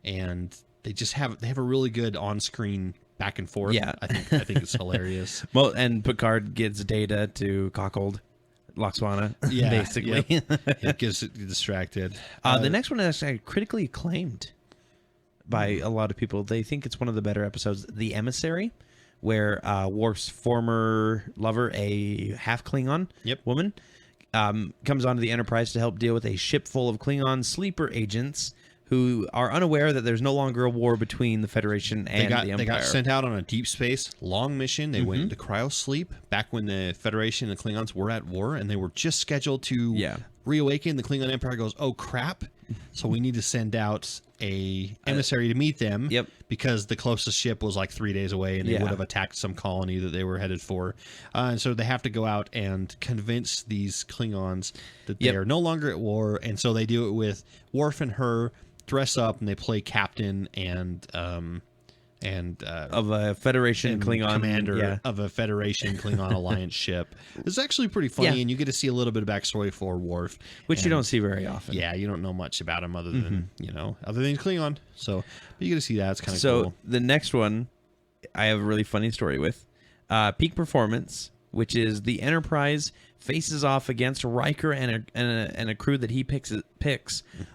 and they have a really good on-screen back and forth. I think it's hilarious. Well, and Picard gets Data to cuckold Lwaxana, basically. It gets distracted. The next one is actually critically acclaimed by a lot of people. They think it's one of the better episodes, The Emissary, where Worf's former lover, a half Klingon woman, comes onto the Enterprise to help deal with a ship full of Klingon sleeper agents who are unaware that there's no longer a war between the Federation and the Empire. They got sent out on a deep space long mission. They went into cryosleep back when the Federation and the Klingons were at war, and they were just scheduled to reawaken. The Klingon Empire goes, oh crap, so we need to send out a emissary to meet them because the closest ship was like 3 days away, and they would have attacked some colony that they were headed for. And so they have to go out and convince these Klingons that they are no longer at war, and so they do it with Worf and her dress up, and they play captain and of a Federation Klingon commander of a Federation Klingon alliance ship. It's actually pretty funny, and you get to see a little bit of backstory for Worf, which you don't see very often. Yeah, you don't know much about him other than other than Klingon. So you get to see that. It's kind of cool. So the next one, I have a really funny story with Peak Performance, which is the Enterprise faces off against Riker and a crew that he picks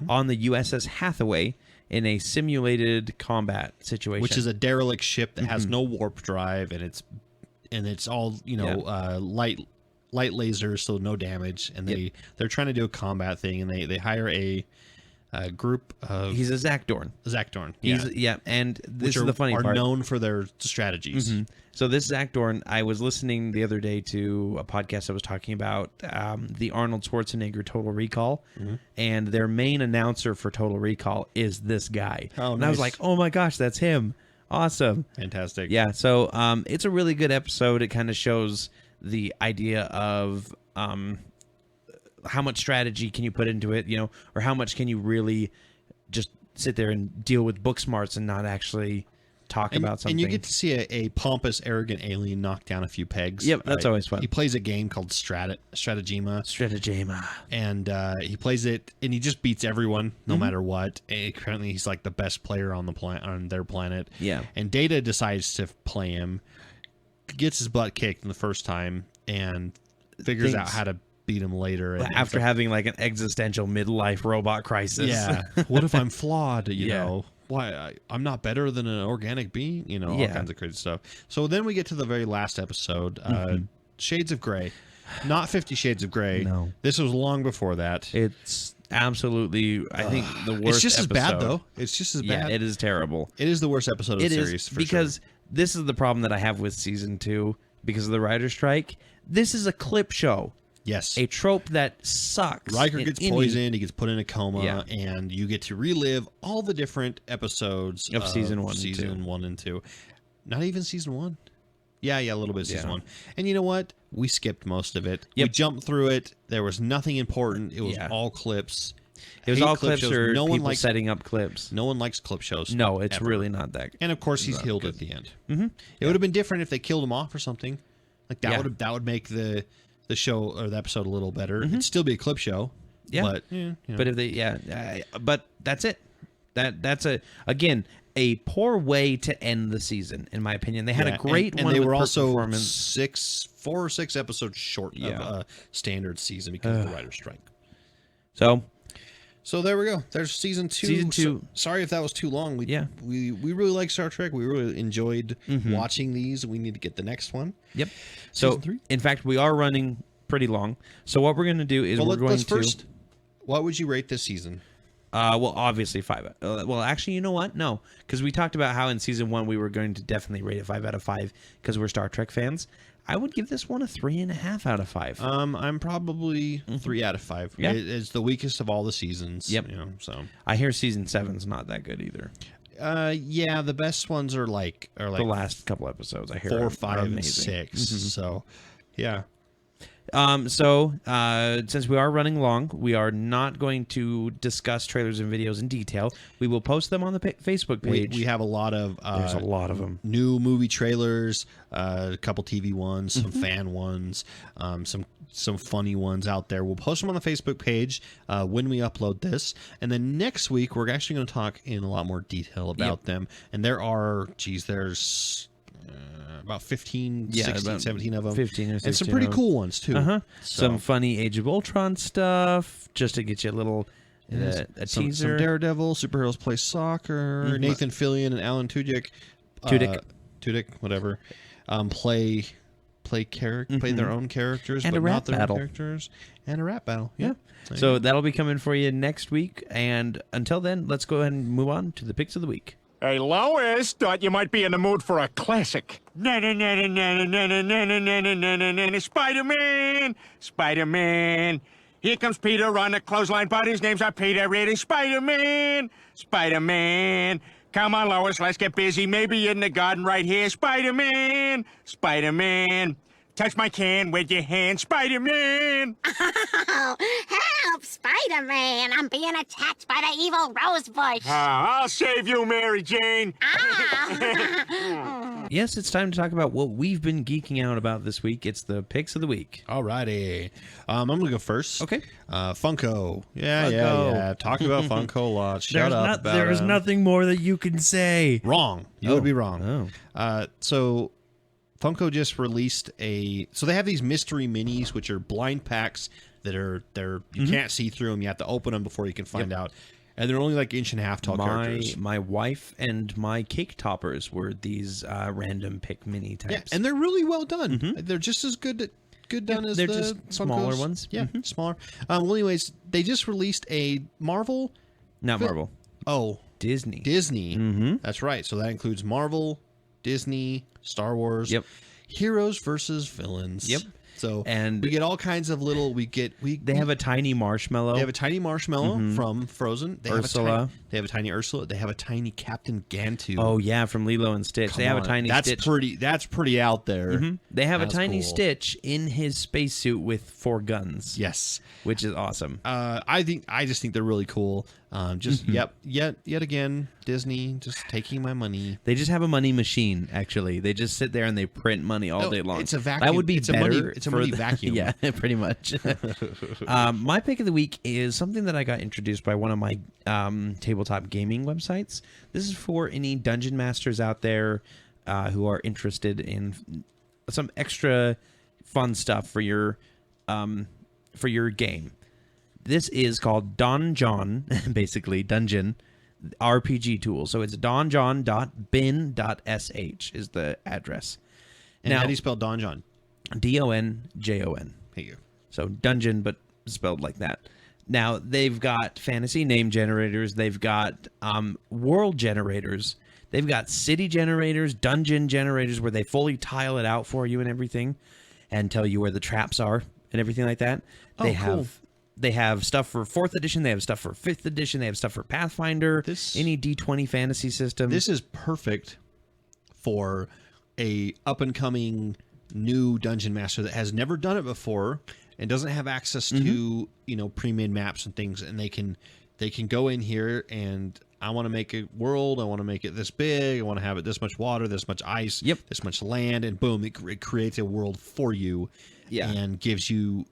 on the USS Hathaway in a simulated combat situation, which is a derelict ship that has no warp drive, and it's all light lasers, so no damage, and they're trying to do a combat thing, and they hire a group of... He's a Zakdorn. And this is the funny part. Are known for their strategies. So this Zakdorn, I was listening the other day to a podcast that was talking about the Arnold Schwarzenegger Total Recall, and their main announcer for Total Recall is this guy. Oh, and nice. I was like, oh my gosh, that's him. Awesome. Fantastic. Yeah, so it's a really good episode. It kind of shows the idea of... how much strategy can you put into it, or how much can you really just sit there and deal with book smarts and not actually talk about something. And you get to see a pompous, arrogant alien knock down a few pegs. Yep, that's always fun. He plays a game called Strategema. And he plays it, and he just beats everyone, no matter what. And apparently, he's like the best player on their planet. Yeah. And Data decides to play him, gets his butt kicked in the first time, and figures out how to beat him later. And after having like an existential midlife robot crisis. Yeah. What if I'm flawed? You know, why I'm not better than an organic being? You know, all kinds of crazy stuff. So then we get to the very last episode, Shades of Grey. Not 50 Shades of Grey. No. This was long before that. It's absolutely, I think, the worst. It's just episode. as bad though. It's just as bad. Yeah, it is terrible. It is the worst episode of the series for because sure. this is the problem that I have with season 2 because of the writer's strike. This is a clip show. Yes. A trope that sucks. Riker gets poisoned, he gets put in a coma, Yeah. and you get to relive all the different episodes of season 1 and 2. Not even season 1. Yeah, a little bit of season 1. And you know what? We skipped most of it. Yep. We jumped through it. There was nothing important. It was all clips. It was Hate all clip clips shows. or No one people likes setting up clips. No one likes clip shows. No, it's ever. really not that. And of course, he's healed at the end. Mm-hmm. It would have been different if they killed him off or something. Like that would make the show or the episode a little better. It'd still be a clip show. Yeah. But you know. But if they but that's it. That's a poor way to end the season, in my opinion. They had a great and one. they with were also performance. 4 or 6 episodes short of a standard season because of the writer's strike. So there we go. There's season 2. Season 2. So, sorry if that was too long. We really like Star Trek. We really enjoyed watching these. We need to get the next one. Yep. So Season 3? in fact, we are running pretty long. So what we're going to do is let's first. What would you rate this season? Well, obviously 5. Well, actually, you know what? No, because we talked about how in season 1 we were going to definitely rate it 5 out of 5 because we're Star Trek fans. I would give this one a 3.5 out of 5. I'm probably 3 out of 5. Yeah. It's the weakest of all the seasons. Yep. You know, so I hear season 7's not that good either. Yeah, the best ones are like the last couple episodes. I hear 4, are 5, and amazing. 6. So, yeah. So since we are running long, we are not going to discuss trailers and videos in detail. We will post them on the Facebook page. We have a lot of There's a lot of them. New movie trailers, a couple TV ones, some fan ones, some funny ones out there. We'll post them on the Facebook page when we upload this. And then next week, we're actually going to talk in a lot more detail about them. And there's about 15, 16, 17 of them. 15 or 16. And some pretty cool ones, too. Uh-huh. So, Some funny Age of Ultron stuff, just to get you a little a teaser. Some Daredevil, Superheroes Play Soccer, Nathan Fillion and Alan Tudyk. Tudyk, whatever. Play their own characters, and but a rap not their battle. own characters. And a rap battle. Yeah. So that'll be coming for you next week. And until then, let's go ahead and move on to the picks of the week. Hey, Lois, thought you might be in the mood for a classic. Spider-Man! Spider-Man! Here comes Peter on the clothesline, but his name's not Peter, it is Spider-Man! Spider-Man! Come on, Lois, let's get busy. Maybe in the garden right here. Spider-Man! Spider-Man! Touch my can with your hand, Spider-Man! Oh, help, Spider-Man! I'm being attacked by the evil Rosebush! I'll save you, Mary Jane! Yes, it's time to talk about what we've been geeking out about this week. It's the picks of the week. Alrighty. I'm going to go first. Okay. Funko. Yeah. Talking about Funko a lot. Shut up about There's them. nothing more that you can say. Wrong. You would be wrong. So Funko just released so they have these mystery minis, which are blind packs that you can't see through them. You have to open them before you can find out. And they're only like 1.5 inch tall characters. My wife and my cake toppers were these random pick mini types. Yeah, and they're really well done. They're just as good done as they're the just Funkos. smaller ones. Yeah, smaller. Well, anyways, they just released a Marvel. Not Marvel. Oh, Disney. Disney. That's right. So that includes Marvel, Disney, Star Wars. Yep. Heroes versus villains. Yep. So and we get all kinds of little. They have a tiny marshmallow. They have a tiny marshmallow from Frozen. They Ursula. They have a tiny Ursula. They have a tiny Captain Gantu. Oh yeah, from Lilo and Stitch. They have a tiny Stitch. That's pretty out there. They have a tiny cool. Stitch in his spacesuit with 4 guns. Yes, which is awesome. I just think they're really cool. Yet again, Disney just taking my money. They just have a money machine. Actually, they just sit there and they print money all day long. It's a vacuum. That would be better. It's a money vacuum. Yeah, pretty much. My pick of the week is something that I got introduced by one of my tabletop gaming websites. This is for any dungeon masters out there who are interested in some extra fun stuff for your for your game. This is called Donjon, basically Dungeon RPG tool. So it's donjon.bin.sh is the address. And how do you spell Donjon? Donjon. Hey, you. So dungeon, but spelled like that. Now, they've got fantasy name generators. They've got world generators. They've got city generators, dungeon generators, where they fully tile it out for you and everything and tell you where the traps are and everything like that. Cool. They have stuff for 4th edition. They have stuff for 5th edition. They have stuff for Pathfinder, any D20 fantasy system. This is perfect for a up-and-coming new dungeon master that has never done it before and doesn't have access to, pre-made maps and things, and they can go in here and I want to make a world, I want to make it this big, I want to have it this much water, this much ice, this much land, and boom, it creates a world for you and gives you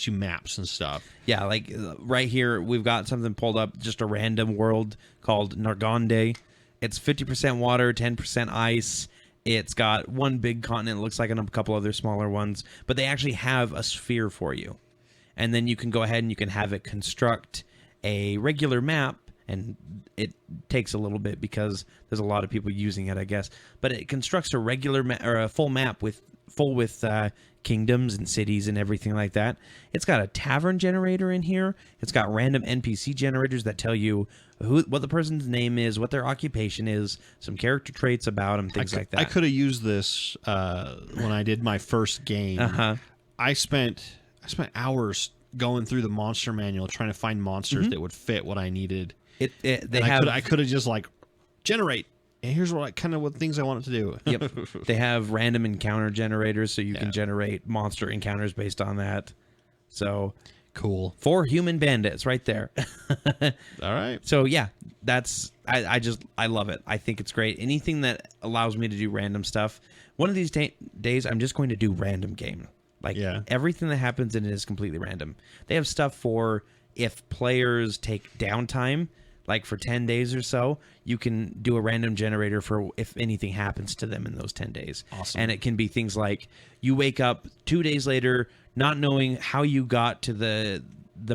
maps and stuff. Yeah, like right here, we've got something pulled up, just a random world called Nargonde. It's 50% water, 10% ice. It's got one big continent, it looks like, and a couple other smaller ones. But they actually have a sphere for you. And then you can go ahead and you can have it construct a regular map. And it takes a little bit because there's a lot of people using it, I guess. But it constructs a regular or a full map with kingdoms and cities and everything like that. It's got a tavern generator in here. It's got random NPC generators that tell you what the person's name is, what their occupation is, some character traits about them, things like that. I could have used this when I did my first game. I spent hours going through the monster manual trying to find monsters that would fit what I needed. I could have just generate. And here's what things I want it to do. Yep. They have random encounter generators, so you can generate monster encounters based on that. So cool. 4 human bandits right there. All right. So yeah, I love it. I think it's great. Anything that allows me to do random stuff. One of these days, I'm just going to do random game. Everything that happens in it is completely random. They have stuff for if players take downtime. Like for 10 days or so, you can do a random generator for if anything happens to them in those 10 days. Awesome. And it can be things like you wake up 2 days later not knowing how you got to the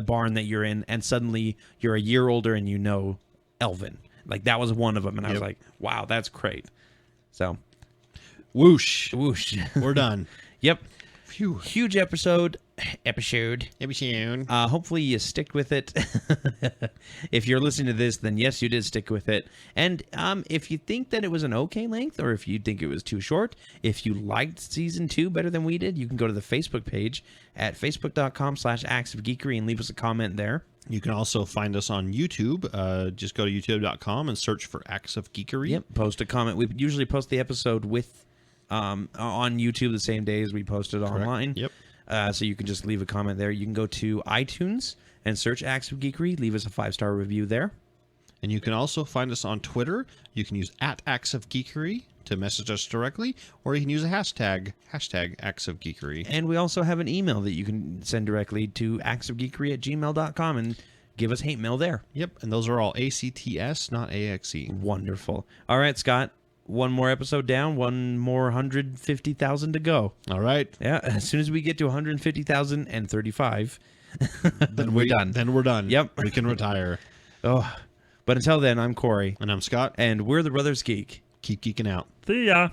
barn that you're in, and suddenly you're a year older and you know Elvin. Like that was one of them, and I was like, wow, that's great. So, whoosh. We're done. Yep. Phew. Huge episode. Hopefully you stick with it. If you're listening to this, then yes, you did stick with it. And if you think that it was an okay length, or if you think it was too short, if you liked season 2 better than we did, you can go to the Facebook page at facebook.com/Acts of Geekery and leave us a comment there. You can also find us on YouTube. Just go to youtube.com and search for Acts of Geekery. Yep. Post a comment. We usually post the episode with on YouTube the same day as we post it online. Yep. So you can just leave a comment there. You can go to iTunes and search Acts of Geekery. Leave us a 5-star review there. And you can also find us on Twitter. You can use @Acts of Geekery to message us directly, or you can use a hashtag Acts of Geekery. And we also have an email that you can send directly to actsofgeekery@gmail.com and give us hate mail there. Yep, and those are all ACTS, not AXE. Wonderful. All right, Scott. One more episode down, one more 150,000 to go. All right. Yeah, as soon as we get to 150,035, then we're done. Then we're done. Yep. We can retire. Oh, but until then, I'm Corey. And I'm Scott. And we're the Brothers Geek. Keep geeking out. See ya.